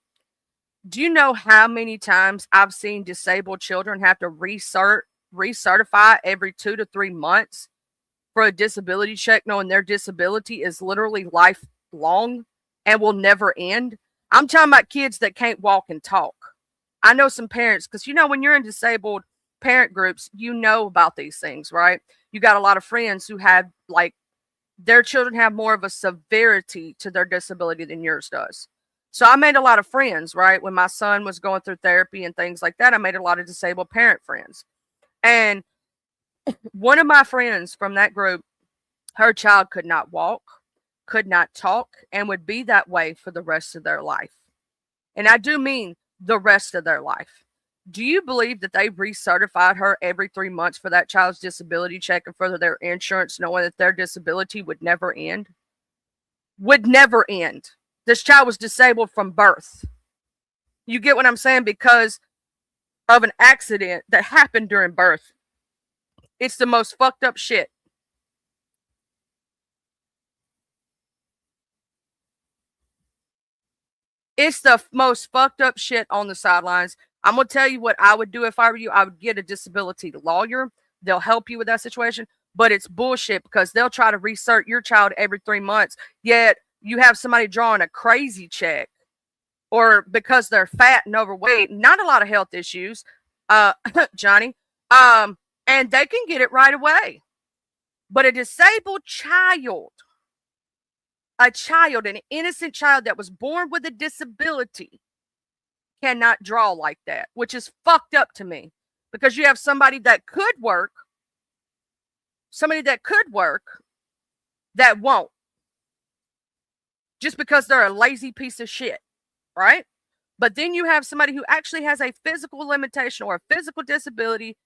Do you know how many times I've seen disabled children have to recertify every 2 to 3 months for a disability check, knowing their disability is literally lifelong and will never end? I'm talking about kids that can't walk and talk. I know some parents, because when you're in disabled parent groups, you know about these things, right? You got a lot of friends who have, like, their children have more of a severity to their disability than yours does. So I made a lot of friends, right? When my son was going through therapy and things like that, I made a lot of disabled parent friends. And one of my friends from that group, her child could not walk, could not talk, and would be that way for the rest of their life. And I do mean the rest of their life. Do you believe that they recertified her every 3 months for that child's disability check and for their insurance, knowing that their disability would never end? Would never end. This child was disabled from birth. You get what I'm saying? Because of an accident that happened during birth. It's the most fucked up shit. It's the most fucked up shit on the sidelines. I'm going to tell you what I would do if I were you. I would get a disability lawyer. They'll help you with that situation. But it's bullshit because they'll try to recert your child every 3 months. Yet you have somebody drawing a crazy check, or because they're fat and overweight, not a lot of health issues, Johnny, and they can get it right away. But a disabled child, an innocent child that was born with a disability, cannot draw like that, which is fucked up to me, because you have somebody that could work, that won't, just because they're a lazy piece of shit, right? But then you have somebody who actually has a physical limitation or a physical disability,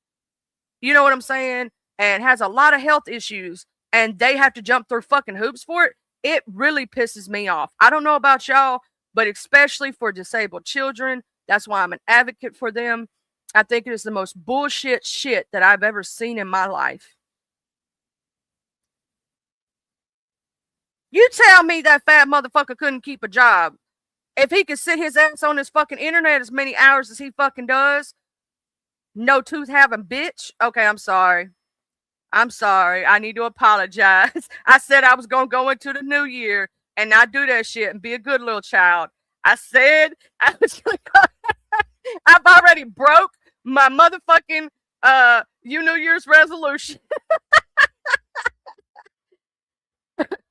you know what I'm saying, and has a lot of health issues, and they have to jump through fucking hoops for it. It really pisses me off. I don't know about y'all, but especially for disabled children, that's why I'm an advocate for them. I think it is the most bullshit shit that I've ever seen in my life. You tell me that fat motherfucker couldn't keep a job. If he could sit his ass on his fucking internet as many hours as he fucking does, no tooth having bitch. Okay, I'm sorry. I need to apologize. I said I was going to go into the new year and not do that shit and be a good little child. I said I was going to I've already broke my motherfucking New Year's resolution.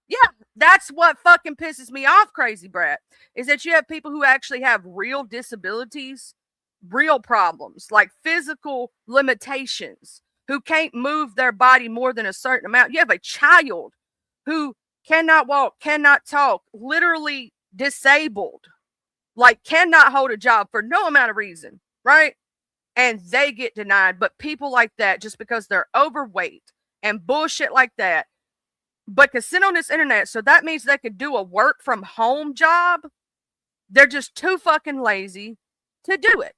Yeah, that's what fucking pisses me off, Crazy Brat, is that you have people who actually have real disabilities, real problems, like physical limitations, who can't move their body more than a certain amount. You have a child who cannot walk, cannot talk, literally disabled, like cannot hold a job for no amount of reason, right? And they get denied. But people like that, just because they're overweight and bullshit like that, but can sit on this internet. So that means they could do a work from home job. They're just too fucking lazy to do it.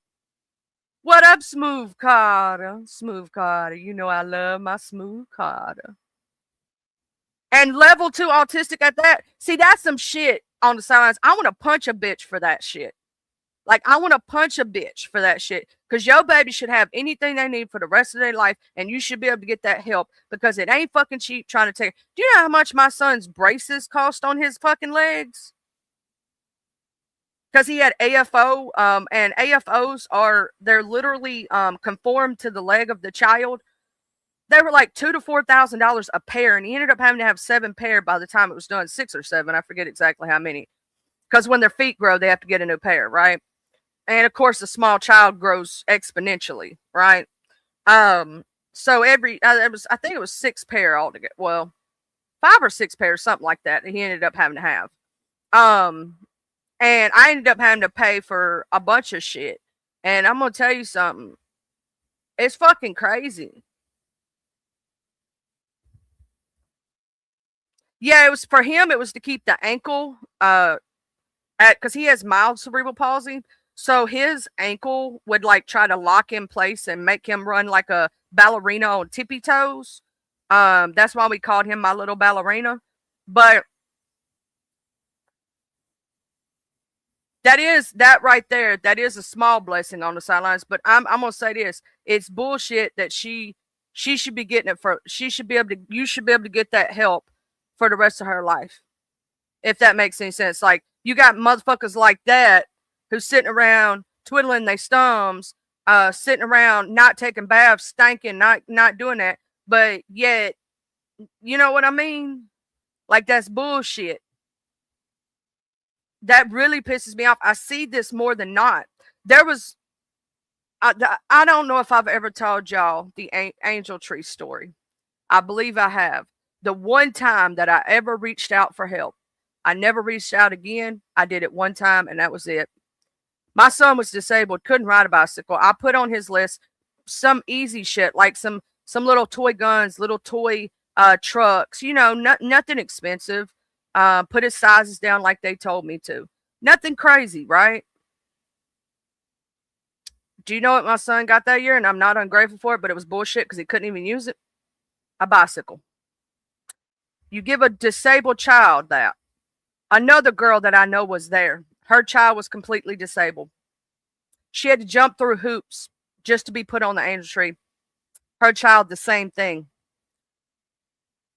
What up, Smooth Carter? Smooth Carter. You know I love my Smooth Carter. And level 2 autistic at that. See, that's some shit on the sidelines. I want to punch a bitch for that shit. Like, I want to punch a bitch for that shit. Because your baby should have anything they need for the rest of their life. And you should be able to get that help. Because it ain't fucking cheap trying to take. Do you know how much my son's braces cost on his fucking legs? Because he had AFO. And AFOs they're literally conformed to the leg of the child. They were like $2,000 to $4,000 a pair. And he ended up having to have 7 pair by the time it was done. 6 or 7. I forget exactly how many. Because when their feet grow, they have to get a new pair, right? And of course, the small child grows exponentially, right? So I think it was 6 pair altogether. Well, 5 or 6 pairs, something like that he ended up having to have. And I ended up having to pay for a bunch of shit. And I'm going to tell you something. It's fucking crazy. Yeah, it was for him. It was to keep the ankle, because he has mild cerebral palsy. So his ankle would like try to lock in place and make him run like a ballerina on tippy toes. That's why we called him my little ballerina. But that right there, that is a small blessing on the sidelines. But I'm gonna say this: it's bullshit that she should be getting it for. You should be able to get that help for the rest of her life, if that makes any sense. Like, you got motherfuckers like that who's sitting around twiddling their thumbs, sitting around not taking baths, stinking, not doing that, but yet, you know what I mean? Like, that's bullshit. That really pisses me off. I see this more than not. There was, I don't know if I've ever told y'all the angel tree story. I believe I have. The one time that I ever reached out for help, I never reached out again. I did it one time, and that was it. My son was disabled, couldn't ride a bicycle. I put on his list some easy shit, like some little toy guns, little toy trucks, nothing expensive. Put his sizes down like they told me to. Nothing crazy, right? Do you know what my son got that year? And I'm not ungrateful for it, but it was bullshit because he couldn't even use it. A bicycle. You give a disabled child that. Another girl that I know was there. Her child was completely disabled. She had to jump through hoops just to be put on the angel tree. Her child, the same thing.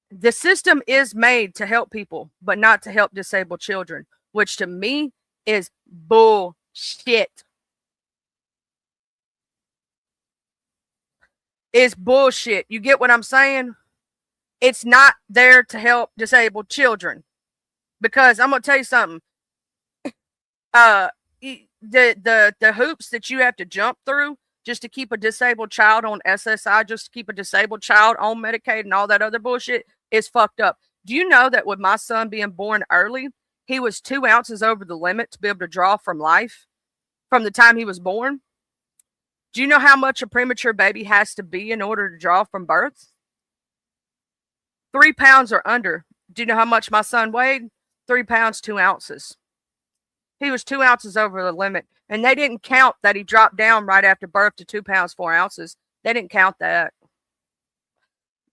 The system is made to help people, but not to help disabled children, which to me is bullshit. It's bullshit. You get what I'm saying? It's not there to help disabled children. Because I'm going to tell you something. The hoops that you have to jump through just to keep a disabled child on SSI, just to keep a disabled child on Medicaid and all that other bullshit is fucked up. Do you know that with my son being born early, he was 2 ounces over the limit to be able to draw from life from the time he was born? Do you know how much a premature baby has to be in order to draw from birth? 3 pounds or under. Do you know how much my son weighed? 3 pounds, 2 ounces. He was 2 ounces over the limit. And they didn't count that he dropped down right after birth to 2 pounds, 4 ounces. They didn't count that.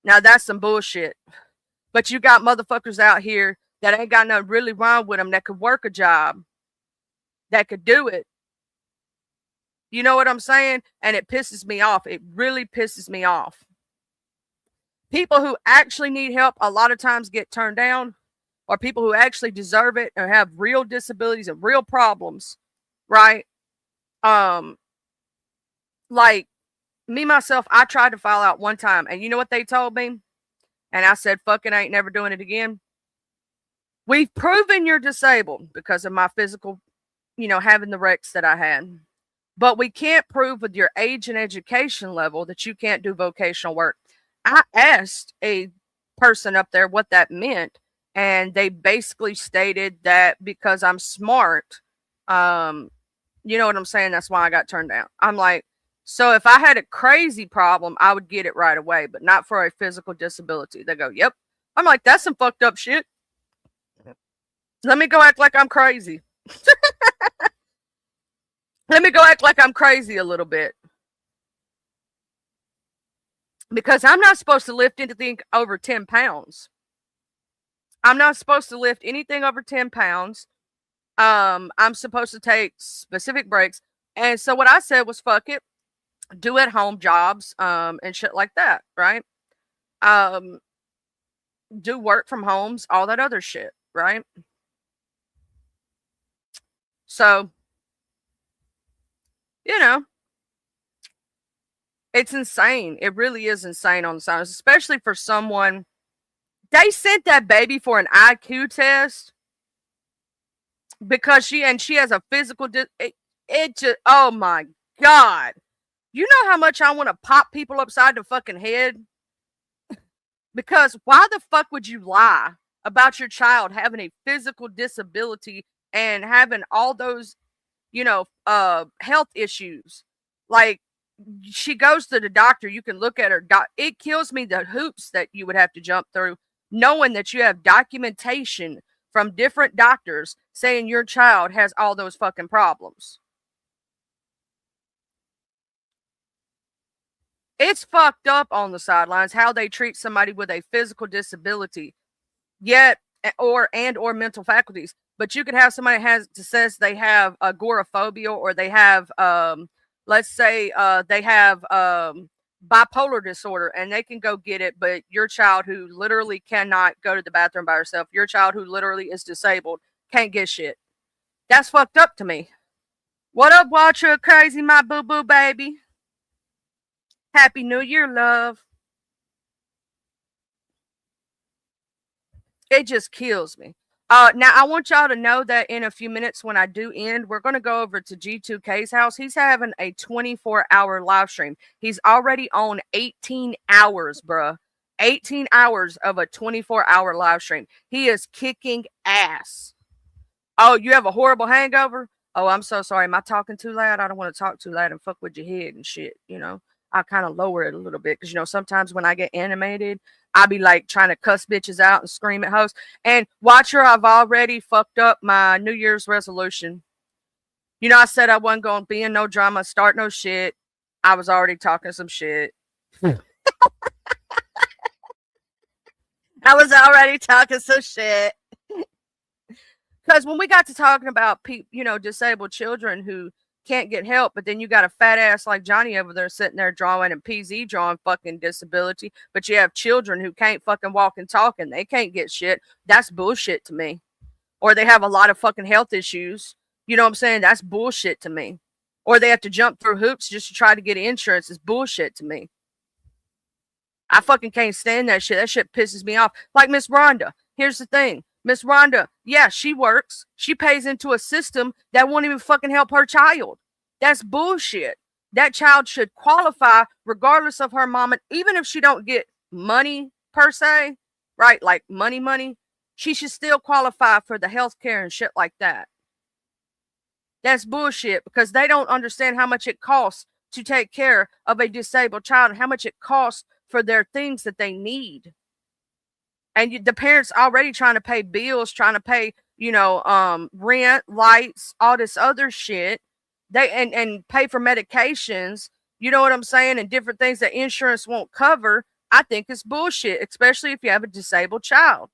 Now, that's some bullshit. But you got motherfuckers out here that ain't got nothing really wrong with them that could work a job, that could do it. You know what I'm saying? And it pisses me off. It really pisses me off. People who actually need help a lot of times get turned down, or people who actually deserve it or have real disabilities and real problems, right? Like me, myself, I tried to file out one time, and you know what they told me? And I said, fuck it, I ain't never doing it again. We've proven you're disabled because of my physical, having the wrecks that I had. But we can't prove with your age and education level that you can't do vocational work. I asked a person up there what that meant, and they basically stated that because I'm smart, you know what I'm saying? That's why I got turned down. I'm like, so if I had a crazy problem, I would get it right away, but not for a physical disability. They go, yep. I'm like, that's some fucked up shit. Let me go act like I'm crazy. Let me go act like I'm crazy a little bit. Because I'm not supposed to lift anything over 10 pounds. I'm not supposed to lift anything over 10 pounds. I'm supposed to take specific breaks. And so what I said was, fuck it. Do at home jobs, and shit like that, right? Do work from homes, all that other shit, right? So, you know, it's insane. It really is insane on the side, especially for someone. They sent that baby for an IQ test because she has a physical. It just, oh my God. You know how much I want to pop people upside the fucking head? Because why the fuck would you lie about your child having a physical disability and having all those, health issues? Like, she goes to the doctor. You can look at her. It kills me the hoops that you would have to jump through, knowing that you have documentation from different doctors saying your child has all those fucking problems. It's fucked up on the sidelines how they treat somebody with a physical disability, or mental faculties. But you could have somebody says they have agoraphobia, or they have let's say they have bipolar disorder, and they can go get it. But your child who literally cannot go to the bathroom by herself, your child who literally is disabled, can't get shit. That's fucked up to me. What up, Watcher Crazy, my boo-boo baby? Happy New Year, love. It just kills me. Now, I want y'all to know that in a few minutes when I do end, we're going to go over to G2K's house. He's having a 24-hour live stream. He's already on 18 hours, bruh. 18 hours of a 24-hour live stream. He is kicking ass. Oh, you have a horrible hangover? Oh, I'm so sorry. Am I talking too loud? I don't want to talk too loud and fuck with your head and shit, I kind of lower it a little bit because, sometimes when I get animated, I be like trying to cuss bitches out and scream at hosts. And Watcher, I've already fucked up my New Year's resolution. I said I wasn't going to be in no drama, start no shit. I was already talking some shit. I was already talking some shit. Because when we got to talking about disabled children who can't get help, but then you got a fat ass like Johnny over there sitting there drawing and PZ drawing fucking disability, but you have children who can't fucking walk and talk and they can't get shit. That's bullshit to me. Or they have a lot of fucking health issues. You know what I'm saying? That's bullshit to me. Or they have to jump through hoops just to try to get insurance. It's bullshit to me. I fucking can't stand that shit. That shit pisses me off. Like Miss Rhonda. Here's the thing. Miss Rhonda, yeah, she works. She pays into a system that won't even fucking help her child. That's bullshit. That child should qualify regardless of her mom. And even if she don't get money per se, right? Like money, she should still qualify for the health care and shit like that. That's bullshit because they don't understand how much it costs to take care of a disabled child and how much it costs for their things that they need. And the parents already trying to pay bills, trying to pay, rent, lights, all this other shit. They and pay for medications, you know what I'm saying, and different things that insurance won't cover. I think it's bullshit, especially if you have a disabled child.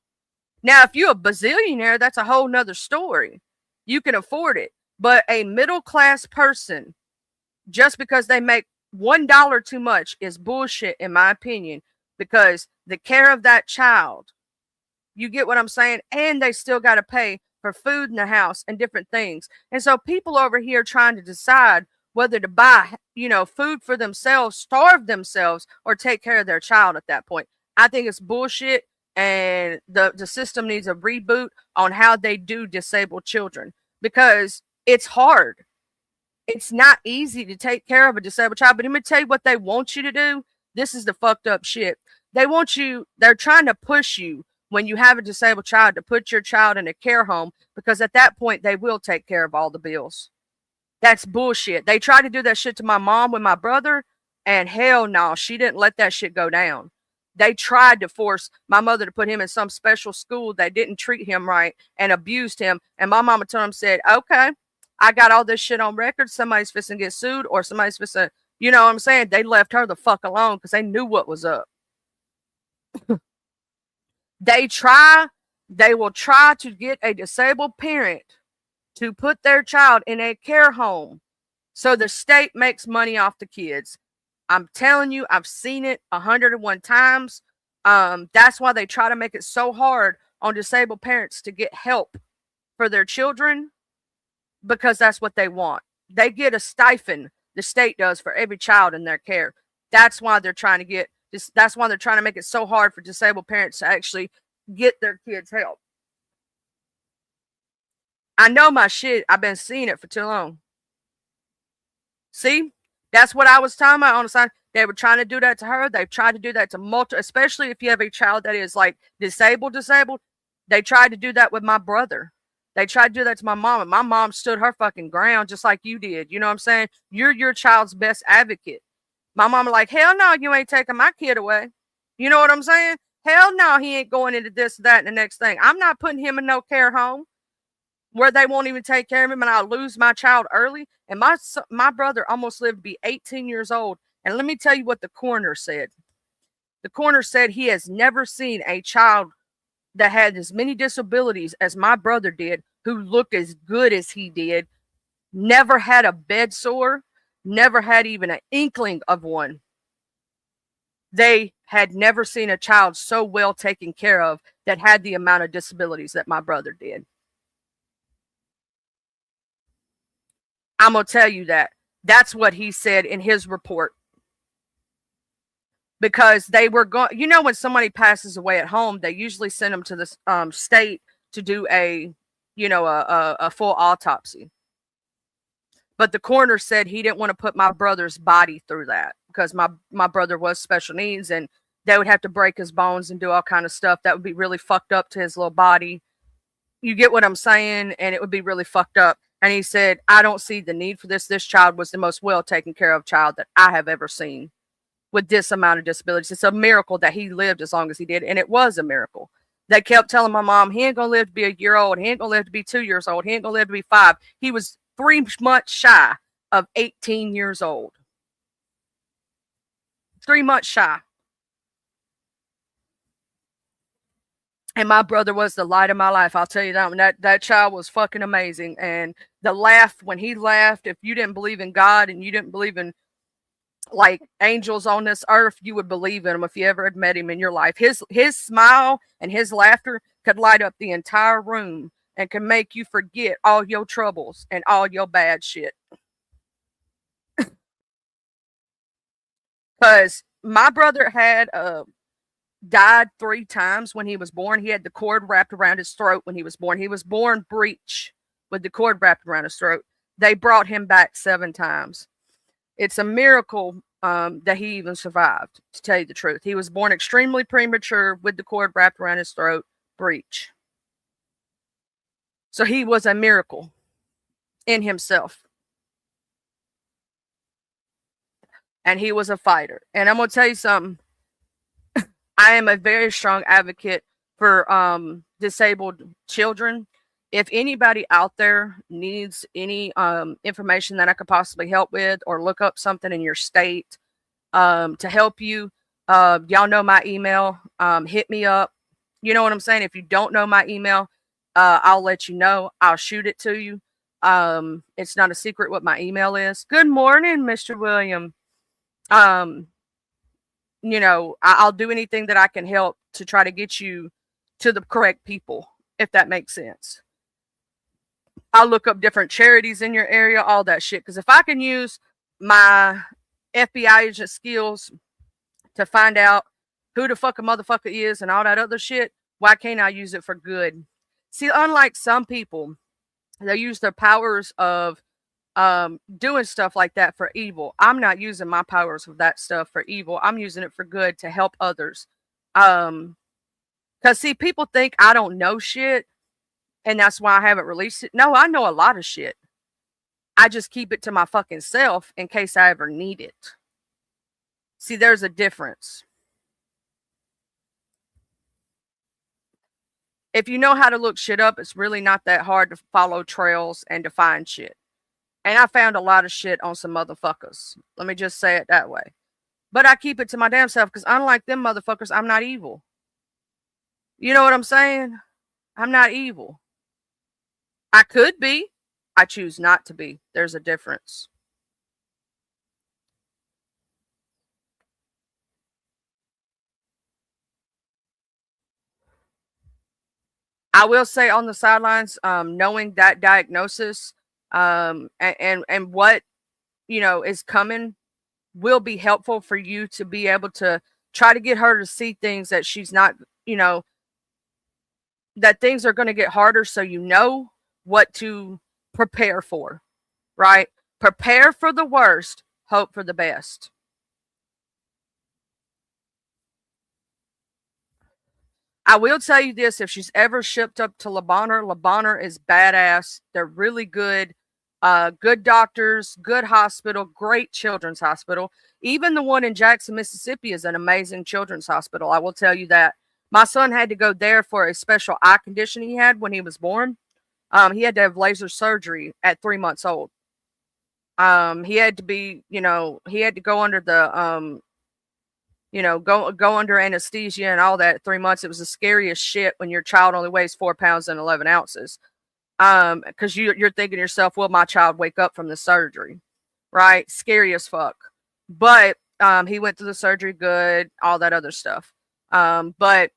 Now, if you're a bazillionaire, that's a whole nother story. You can afford it. But a middle-class person, just because they make $1 too much, is bullshit, in my opinion, because the care of that child, you get what I'm saying? And they still got to pay for food in the house and different things. And so people over here trying to decide whether to buy, food for themselves, starve themselves, or take care of their child at that point. I think it's bullshit, and the system needs a reboot on how they do disabled children, because it's hard. It's not easy to take care of a disabled child. But let me tell you what they want you to do. This is the fucked up shit. They're trying to push you when you have a disabled child to put your child in a care home, because at that point they will take care of all the bills. That's bullshit. They tried to do that shit to my mom with my brother, and hell no, she didn't let that shit go down. They tried to force my mother to put him in some special school that didn't treat him right and abused him. And my mama told him, said, okay, I got all this shit on record. Somebody's fixing to get sued or somebody's fixing, you know what I'm saying? They left her the fuck alone because they knew what was up. They will try to get a disabled parent to put their child in a care home so the state makes money off the kids. I'm telling you, I've seen it 101 times. That's why they try to make it so hard on disabled parents to get help for their children, because that's what they want. They get a stipend, the state does, for every child in their care. That's why they're trying to get this. That's why they're trying to make it so hard for disabled parents to actually get their kids help. I know my shit. I've been seeing it for too long. See? That's what I was talking about on the side. They were trying to do that to her. They've tried to do that to multiple, especially if you have a child that is like disabled. They tried to do that with my brother. They tried to do that to my mom. And my mom stood her fucking ground just like you did. You know what I'm saying? You're your child's best advocate. My mom was like, hell no, you ain't taking my kid away. You know what I'm saying? Hell no, he ain't going into this, that, and the next thing. I'm not putting him in no care home where they won't even take care of him and I'll lose my child early. And my brother almost lived to be 18 years old. And let me tell you what the coroner said. The coroner said he has never seen a child that had as many disabilities as my brother did, who looked as good as he did, never had a bed sore, never had even an inkling of one. They had never seen a child so well taken care of that had the amount of disabilities that my brother did. I'm going to tell you that. That's what he said in his report. Because they were going, you know, when somebody passes away at home, they usually send them to the state to do a full autopsy. But the coroner said he didn't want to put my brother's body through that because my brother was special needs and they would have to break his bones and do all kind of stuff that would be really fucked up to his little body. You get what I'm saying? And it would be really fucked up. And he said, I don't see the need for this. This child was the most well taken care of child that I have ever seen with this amount of disabilities. It's a miracle that he lived as long as he did. And it was a miracle. They kept telling my mom, he ain't going to live to be a year old. He ain't going to live to be 2 years old. He ain't going to live to be 5. He was 3 months shy of 18 years old. 3 months shy. And my brother was the light of my life. I'll tell you that one. That child was fucking amazing. And the laugh, when he laughed, if you didn't believe in God and you didn't believe in like angels on this earth, you would believe in him if you ever had met him in your life. His smile and his laughter could light up the entire room and can make you forget all your troubles and all your bad shit. Because my brother had died 3 times when he was born. He had the cord wrapped around his throat when he was born. He was born breech with the cord wrapped around his throat. They brought him back 7 times. It's a miracle that he even survived, to tell you the truth. He was born extremely premature with the cord wrapped around his throat, breech. So he was a miracle in himself. And he was a fighter. And I'm going to tell you something. I am a very strong advocate for disabled children. If anybody out there needs any information that I could possibly help with or look up something in your state to help you, y'all know my email. Hit me up. You know what I'm saying? If you don't know my email, I'll let you know. I'll shoot it to you. It's not a secret what my email is. Good morning, Mr. William. You know, I'll do anything that I can help to try to get you to the correct people, if that makes sense. I'll look up different charities in your area, all that shit. Because if I can use my FBI agent skills to find out who the fuck a motherfucker is and all that other shit, why can't I use it for good? See, unlike some people, they use their powers of doing stuff like that for evil. I'm not using my powers of that stuff for evil. I'm using it for good to help others. Because see, people think I don't know shit and that's why I haven't released it. No, I know a lot of shit. I just keep it to my fucking self in case I ever need it. See, there's a difference. if you know how to look shit up, it's really not that hard to follow trails and to find shit. And I found a lot of shit on some motherfuckers. Let me just say it that way. But I keep it to my damn self because unlike them motherfuckers, I'm not evil. You know what I'm saying? I'm not evil. I could be. I choose not to be. There's a difference. I will say on the sidelines, knowing that diagnosis and what, you know, is coming will be helpful for you to be able to try to get her to see things that she's not, you know, that things are going to get harder so you know what to prepare for, right? Prepare for the worst, hope for the best. I will tell you this, if she's ever shipped up to Le Bonheur is badass. They're really good. Good doctors, good hospital, great children's hospital. Even the one in Jackson, Mississippi is an amazing children's hospital. I will tell you that. My son had to go there for a special eye condition he had when he was born. He had to have laser surgery at 3 months old. He had to be, you know, he had to go under the, you know, go under anesthesia and all that. 3 months. It was the scariest shit when your child only weighs 4 pounds and 11 ounces. Because you're thinking to yourself, will my child wake up from the surgery? Right? Scary as fuck. But he went through the surgery good, all that other stuff. But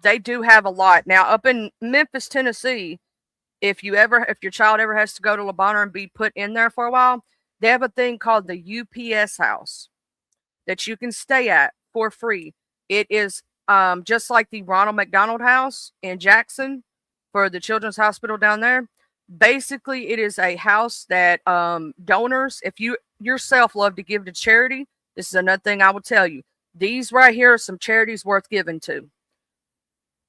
they do have a lot. Now, up in Memphis, Tennessee, if your child ever has to go to Le Bonheur and be put in there for a while, they have a thing called the UPS house that you can stay at for free. It is just like the Ronald McDonald House in Jackson for the Children's Hospital down there. Basically, it is a house that donors, if you yourself love to give to charity, this is another thing I will tell you. These right here are some charities worth giving to.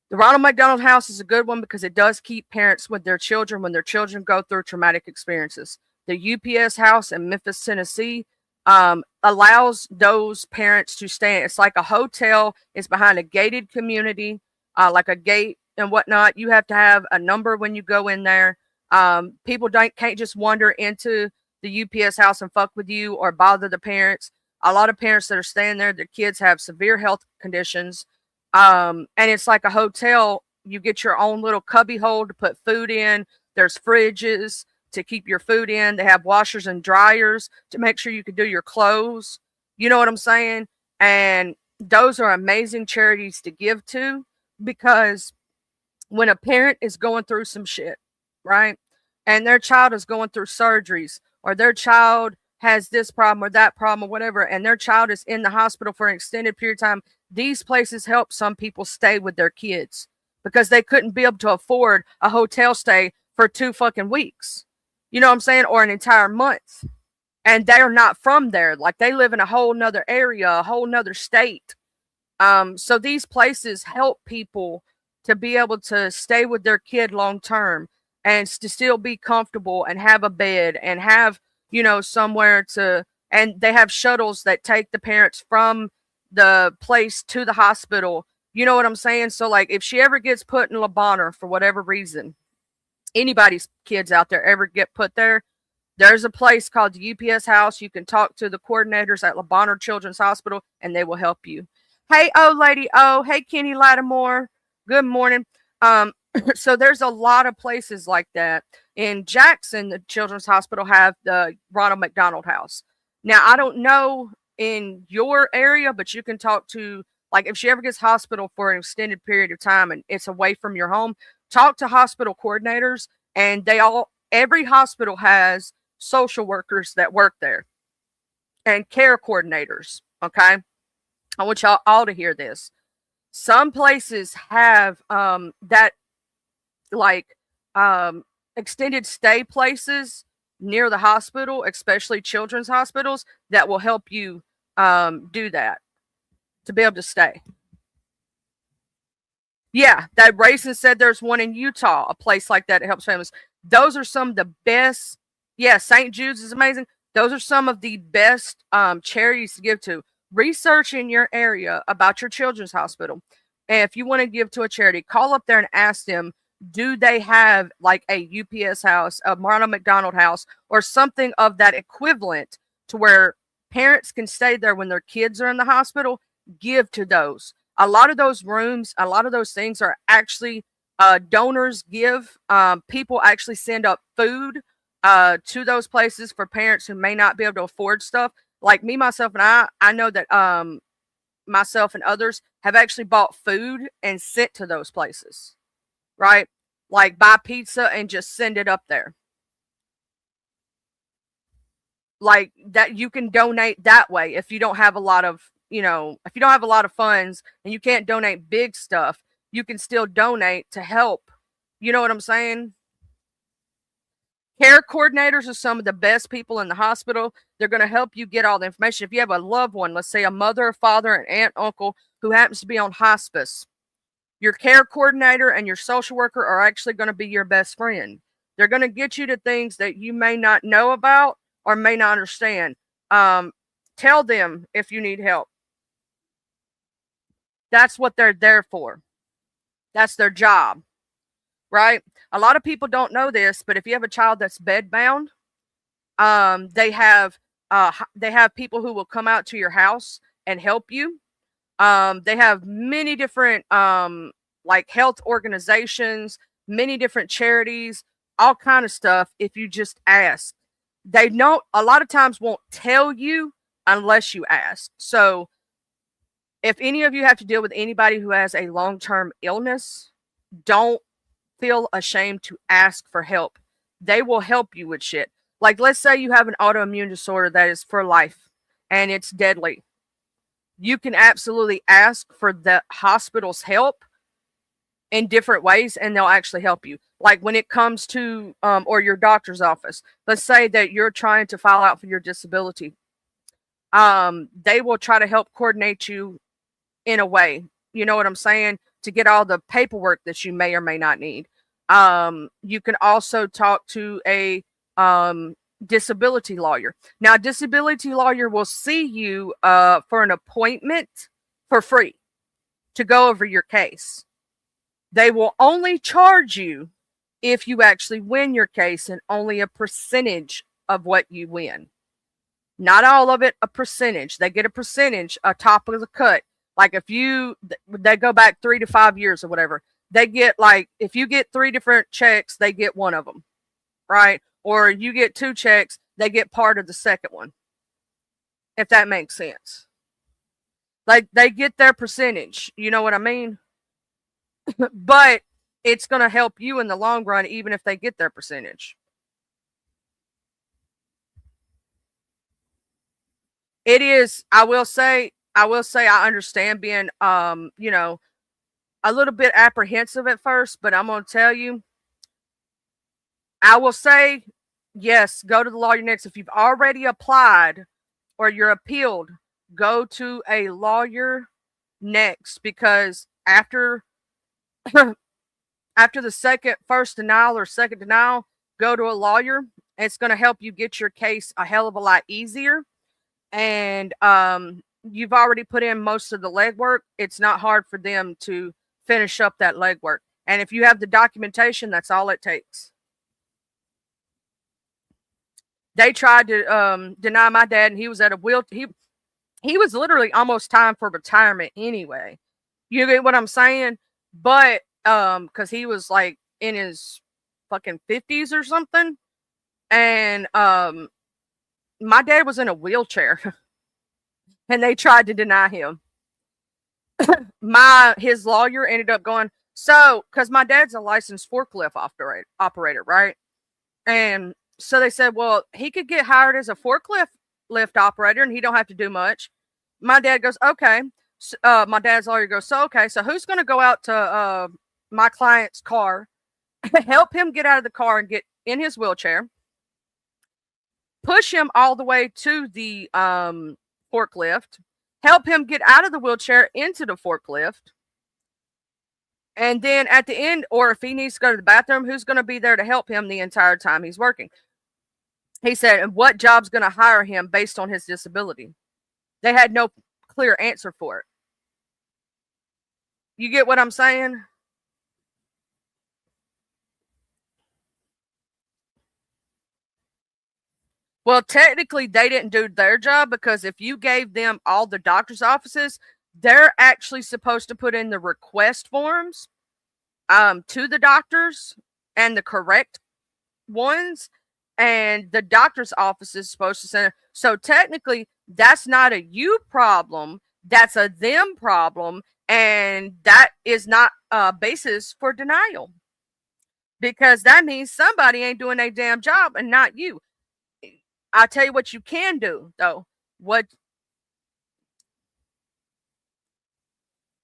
The Ronald McDonald House is a good one because it does keep parents with their children when their children go through traumatic experiences. The UPS house in Memphis, Tennessee, allows those parents to stay. It's like a hotel. It's behind a gated community, like a gate and whatnot. You have to have a number when you go in there. People can't just wander into the UPS house and fuck with you or bother the parents. A lot of parents that are staying there, their kids have severe health conditions. And it's like a hotel. You get your own little cubby hole to put food in. There's fridges to keep your food in. They have washers and dryers to make sure you can do your clothes. You know what I'm saying? And those are amazing charities to give to, because when a parent is going through some shit, right? And their child is going through surgeries, or their child has this problem or that problem or whatever, and their child is in the hospital for an extended period of time, these places help some people stay with their kids because they couldn't be able to afford a hotel stay for 2 fucking weeks. You know what I'm saying? Or an entire month. And they're not from there. Like, they live in a whole nother area, a whole nother state. So these places help people to be able to stay with their kid long term and to still be comfortable and have a bed and have, you know, somewhere to, and they have shuttles that take the parents from the place to the hospital. You know what I'm saying? So, like, if she ever gets put in Le Bonheur for whatever reason, anybody's kids out there ever get put there, there's a place called the UPS house. You can talk to the coordinators at Le Bonheur Children's Hospital and they will help you. Hey, Lady O. Hey, Kenny Lattimore. Good morning. So there's a lot of places like that. In Jackson, the Children's Hospital have the Ronald McDonald House. Now, I don't know in your area, but you can talk to, like, if she ever gets hospital for an extended period of time and it's away from your home, talk to hospital coordinators, and every hospital has social workers that work there and care coordinators. Okay. I want y'all all to hear this. Some places have that, like, extended stay places near the hospital, especially children's hospitals, that will help you do that to be able to stay. Yeah, that Raisin said there's one in Utah, a place like that helps families. Those are some of the best. Yeah, St. Jude's is amazing. Those are some of the best charities to give to. Research in your area about your children's hospital. And if you want to give to a charity, call up there and ask them, do they have like a UPS house, a Ronald McDonald house, or something of that equivalent to where parents can stay there when their kids are in the hospital? Give to those. A lot of those rooms, a lot of those things are actually donors give. People actually send up food to those places for parents who may not be able to afford stuff. Like me, myself, and I know that myself and others have actually bought food and sent to those places, right? Like buy pizza and just send it up there. Like that, you can donate that way if you don't have a lot of, if you don't have a lot of funds and you can't donate big stuff, you can still donate to help. You know what I'm saying? Care coordinators are some of the best people in the hospital. They're going to help you get all the information. If you have a loved one, let's say a mother, a father, an aunt, uncle who happens to be on hospice, your care coordinator and your social worker are actually going to be your best friend. They're going to get you to things that you may not know about or may not understand. Tell them if you need help. That's what they're there for. That's their job, right? A lot of people don't know this, but if you have a child that's bedbound, they have people who will come out to your house and help you. They have many different like health organizations, many different charities, all kind of stuff. If you just ask, they don't a lot of times won't tell you unless you ask. So if any of you have to deal with anybody who has a long-term illness, don't feel ashamed to ask for help. They will help you with shit. Like, let's say you have an autoimmune disorder that is for life and it's deadly. You can absolutely ask for the hospital's help in different ways and they'll actually help you. Like when it comes to, or your doctor's office, let's say that you're trying to file out for your disability. They will try to help coordinate you in a way, you know what I'm saying, to get all the paperwork that you may or may not need. You can also talk to a disability lawyer. Now, a disability lawyer will see you for an appointment for free to go over your case. They will only charge you if you actually win your case, and only a percentage of what you win. Not all of it, a percentage. They get a percentage, a top of the cut. Like if they go back 3 to 5 years or whatever, they get like, if you get 3 different checks, they get one of them, right? Or you get 2 checks, they get part of the second one. If that makes sense. Like they get their percentage, you know what I mean? But it's going to help you in the long run, even if they get their percentage. It is, I will say I understand being, a little bit apprehensive at first, but I'm going to tell you, I will say, yes, go to the lawyer next. If you've already applied or you're appealed, go to a lawyer next, because after the first denial or second denial, go to a lawyer. It's going to help you get your case a hell of a lot easier. And you've already put in most of the legwork. It's not hard for them to finish up that legwork. And if you have the documentation, that's all it takes. They tried to deny my dad, and he was at a wheelchair. He was literally almost time for retirement anyway. You get what I'm saying? But because he was like in his fucking 50s or something. And my dad was in a wheelchair and they tried to deny him. His lawyer ended up going, so, because my dad's a licensed forklift operator, right? And so they said, well, he could get hired as a forklift operator and he don't have to do much. My dad goes, okay. My dad's lawyer goes, so who's going to go out to my client's car, help him get out of the car and get in his wheelchair, push him all the way to the forklift, help him get out of the wheelchair into the forklift, and then at the end, or if he needs to go to the bathroom, who's going to be there to help him the entire time he's working? He said, and what job's going to hire him based on his disability? They had no clear answer for it. You get what I'm saying? Well, technically, they didn't do their job, because if you gave them all the doctor's offices, they're actually supposed to put in the request forms to the doctors, and the correct ones, and the doctor's office is supposed to send it. So technically, that's not a you problem, that's a them problem, and that is not a basis for denial, because that means somebody ain't doing their damn job and not you. I'll tell you what you can do, though.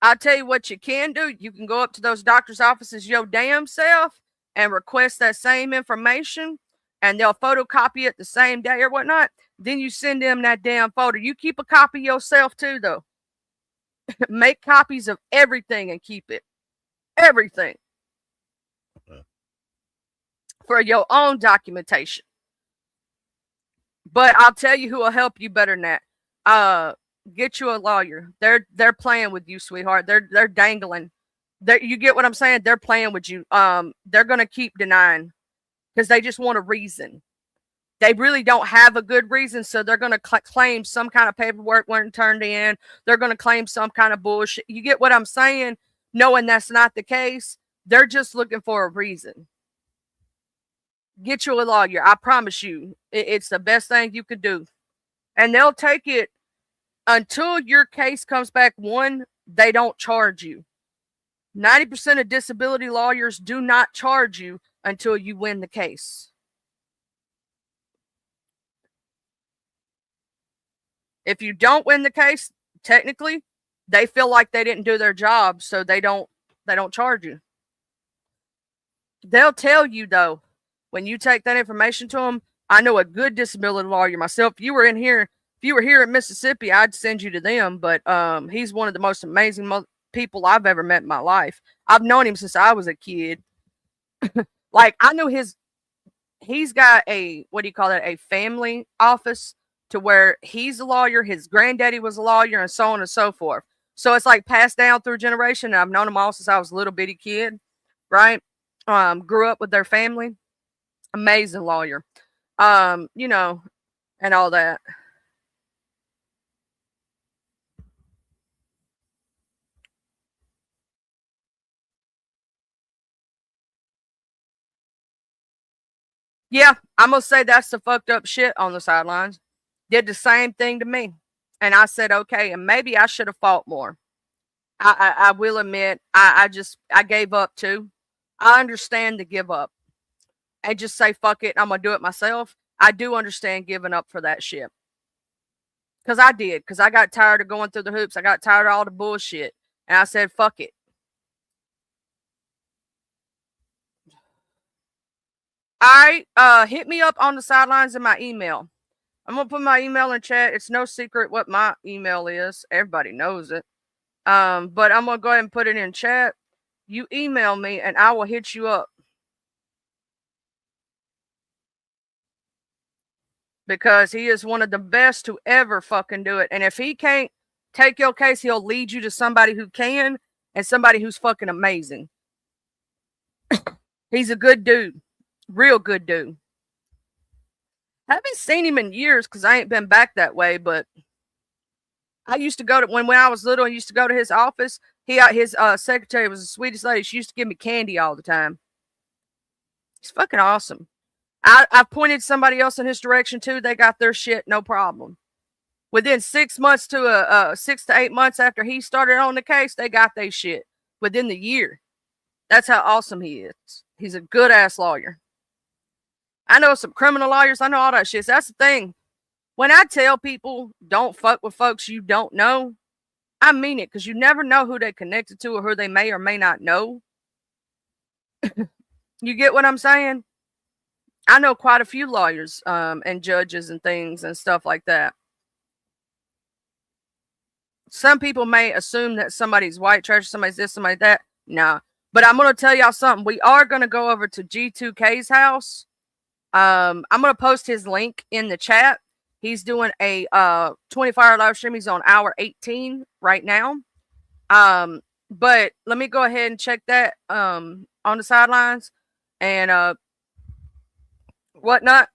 I'll tell you what you can do. You can go up to those doctor's offices your damn self and request that same information, and they'll photocopy it the same day or whatnot. Then you send them that damn photo. You keep a copy yourself too, though. Make copies of everything and keep it. Everything. For your own documentation. But I'll tell you who will help you better than that. Get you a lawyer. They're playing with you, sweetheart. They're dangling. You get what I'm saying? They're playing with you. They're gonna keep denying because they just want a reason. They really don't have a good reason, so they're gonna claim some kind of paperwork wasn't turned in. They're gonna claim some kind of bullshit. You get what I'm saying? Knowing that's not the case, they're just looking for a reason. Get you a lawyer. I promise you, it's the best thing you could do. And they'll take it until your case comes back. One, they don't charge you. 90% of disability lawyers do not charge you until you win the case. If you don't win the case, technically, they feel like they didn't do their job, so they don't charge you. They'll tell you, though, when you take that information to them. I know a good disability lawyer myself. If you were here in Mississippi, I'd send you to them. But he's one of the most amazing people I've ever met in my life. I've known him since I was a kid. Like, I know he's got a, what do you call it, a family office to where he's a lawyer, his granddaddy was a lawyer, and so on and so forth. So it's like passed down through generation. And I've known them all since I was a little bitty kid, right? Grew up with their family. Amazing lawyer. You know, and all that. Yeah, I'm gonna say that's the fucked up shit on the sidelines. Did the same thing to me. And I said, okay, and maybe I should have fought more. I will admit, I gave up too. I understand the give up. And just say, fuck it, I'm gonna do it myself. I do understand giving up for that shit. Because I did. Because I got tired of going through the hoops. I got tired of all the bullshit. And I said, fuck it. Hit me up on the sidelines in my email. I'm going to put my email in chat. It's no secret what my email is. Everybody knows it. But I'm going to go ahead and put it in chat. You email me and I will hit you up. Because he is one of the best to ever fucking do it. And if he can't take your case, he'll lead you to somebody who can and somebody who's fucking amazing. He's a good dude. Real good dude. I haven't seen him in years because I ain't been back that way, but I used to go to, when I was little, I used to go to his office. His secretary was the sweetest lady. She used to give me candy all the time. He's fucking awesome. I pointed somebody else in his direction too. They got their shit, no problem. Within 6 months to 6 to 8 months after he started on the case, they got their shit within the year. That's how awesome he is. He's a good ass lawyer. I know some criminal lawyers. I know all that shit. That's the thing. When I tell people don't fuck with folks you don't know, I mean it, because you never know who they connected to or who they may or may not know. You get what I'm saying? I know quite a few lawyers and judges and things and stuff like that. Some people may assume that somebody's white trash, somebody's this, somebody's that. Nah. But I'm going to tell y'all something. We are going to go over to G2K's house. I'm going to post his link in the chat. He's doing a 24-hour live stream. He's on hour 18 right now. But let me go ahead and check that on the sidelines and whatnot.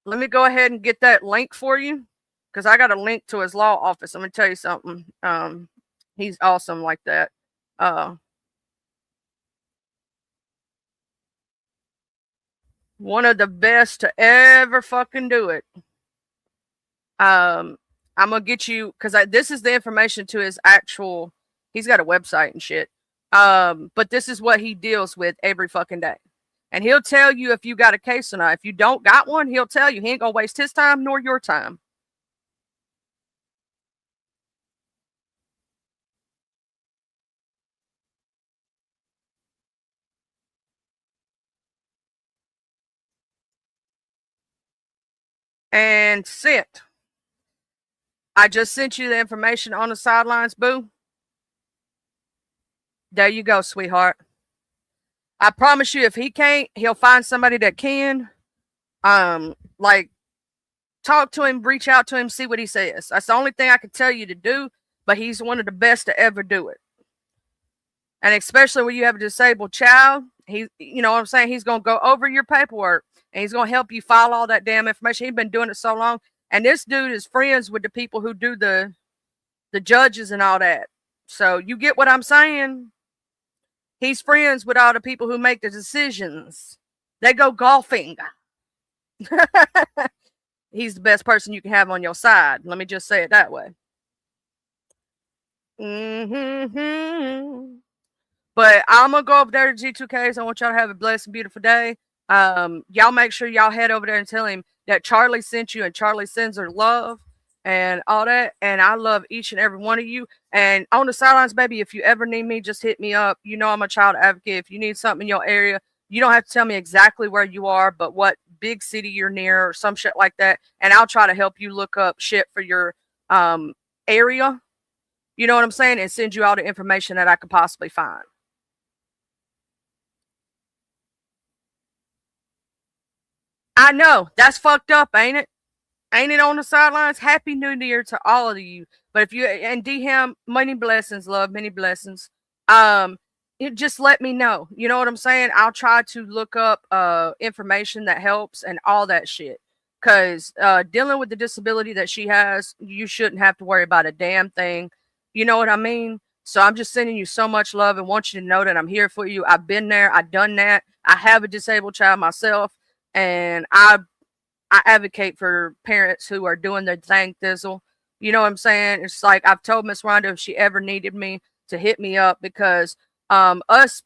Let me go ahead and get that link for you because I got a link to his law office. I'm gonna tell you something. He's awesome like that. One of the best to ever fucking do it. I'm gonna get you because this is the information to his actual. He's got a website and shit. But this is what he deals with every fucking day, and he'll tell you if you got a case or not. If you don't got one, he'll tell you. He ain't gonna waste his time nor your time. And sent. I just sent you the information on the sidelines, boo. There you go, sweetheart. I promise you, if he can't, he'll find somebody that can. Like, talk to him, reach out to him, see what he says. That's the only thing I can tell you to do, but he's one of the best to ever do it. And especially when you have a disabled child, you know what I'm saying? He's going to go over your paperwork and he's going to help you file all that damn information. He's been doing it so long. And this dude is friends with the people who do the judges and all that. So you get what I'm saying? He's friends with all the people who make the decisions. They go golfing. He's the best person you can have on your side. Let me just say it that way. But I'm going to go over there to G2Ks. I want y'all to have a blessed and beautiful day. Y'all make sure y'all head over there and tell him that Charlie sent you and Charlie sends her love and all that. And I love each and every one of you. And on the sidelines, baby, if you ever need me, just hit me up. You know I'm a child advocate. If you need something in your area, you don't have to tell me exactly where you are, but what big city you're near or some shit like that. And I'll try to help you look up shit for your area. You know what I'm saying? And send you all the information that I could possibly find. I know that's fucked up, ain't it? Ain't it on the sidelines? Happy New Year to all of you. But if you and D-Ham, many blessings, love, many blessings. Just let me know. You know what I'm saying? I'll try to look up information that helps and all that shit. Because dealing with the disability that she has, you shouldn't have to worry about a damn thing. You know what I mean? So I'm just sending you so much love and want you to know that I'm here for you. I've been there. I've done that. I have a disabled child myself. And I advocate for parents who are doing their thing, Thizzle. You know what I'm saying? It's like I've told Miss Rhonda if she ever needed me to hit me up because us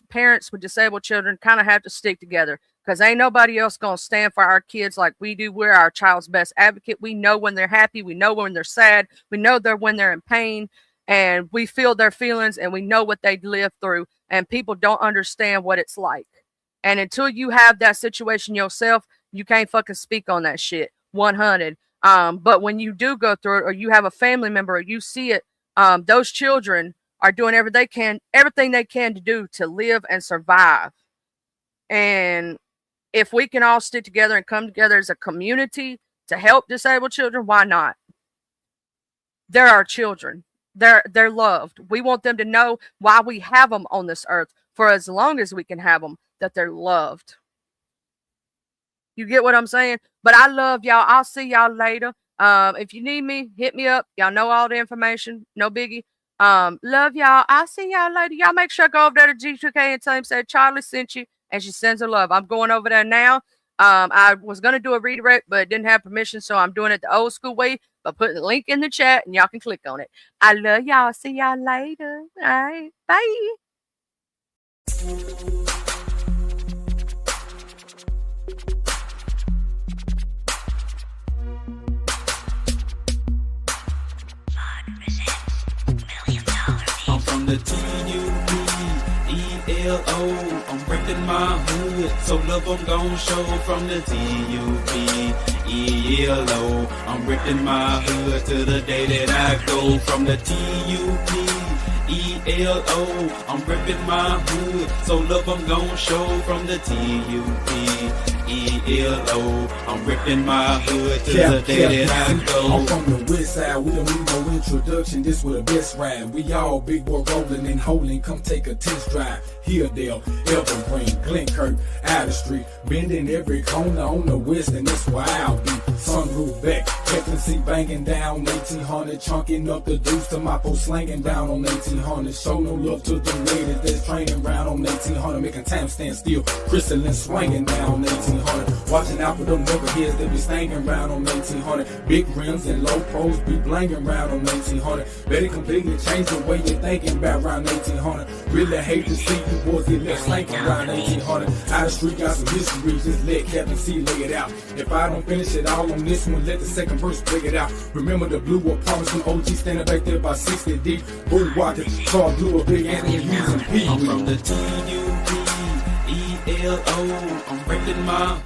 parents with disabled children kind of have to stick together because ain't nobody else going to stand for our kids like we do. We're our child's best advocate. We know when they're happy. We know when they're sad. We know when they're in pain. And we feel their feelings and we know what they live through. And people don't understand what it's like. And until you have that situation yourself, you can't fucking speak on that shit. 100. But when you do go through it or you have a family member or you see it, those children are doing everything they can to do to live and survive. And if we can all stick together and come together as a community to help disabled children, why not? They're our children. They're loved. We want them to know why we have them on this earth for as long as we can have them, that they're loved. You get what I'm saying? But I love y'all. I'll see y'all later. If you need me, hit me up. Y'all know all the information. No biggie. Love y'all. I'll see y'all later. Y'all make sure I go over there to G2K and tell him, say Charlie sent you and she sends her love. I'm going over there now. I was going to do a redirect, but didn't have permission. So I'm doing it the old school way by putting the link in the chat and y'all can click on it. I love y'all. See y'all later. All right. Bye. I'm from the T-U-B-E-L-O. I'm reppin' my hood, so love I'm gon' show from the T-U-B-E-L-O. I'm reppin' my hood to the day that I go from the T-U-B-E-L-O. I'm reppin' my hood, so love I'm gon' show from the T-U-B-E-L-O. E-L-O. I'm ripping my hood to the day that I go. I'm from the west side, we don't need no introduction, this was the best ride. We all big boy rolling and holding, come take a test drive. Hilldale, Evergreen, Glenkirk, Outer Street, bending every corner on the west, and that's where I'll be. Sunroof back, Captain C banging down 1800, chunking up the deuce to my post slanging down on 1800. Show no love to the ladies that's training round on 1800, making time stand still, crystalline swinging down 1800. Watching out for them knuckleheads that be stanging round on 1800. Big rims and low pros be blanging round on 1800. Better completely change the way you're thinking about round 1800. Really hate to see you boys get left slanking around 1800. Outer Street got some history, just let Captain C lay it out. If I don't finish it all on this one, let the second verse break it out. Remember the blue apartments from OG standing back there by 60 deep. Bull walking, car blue, a big Anthony Hughes and P. I'm from the T-U-P-E-L-O. I'm ripping my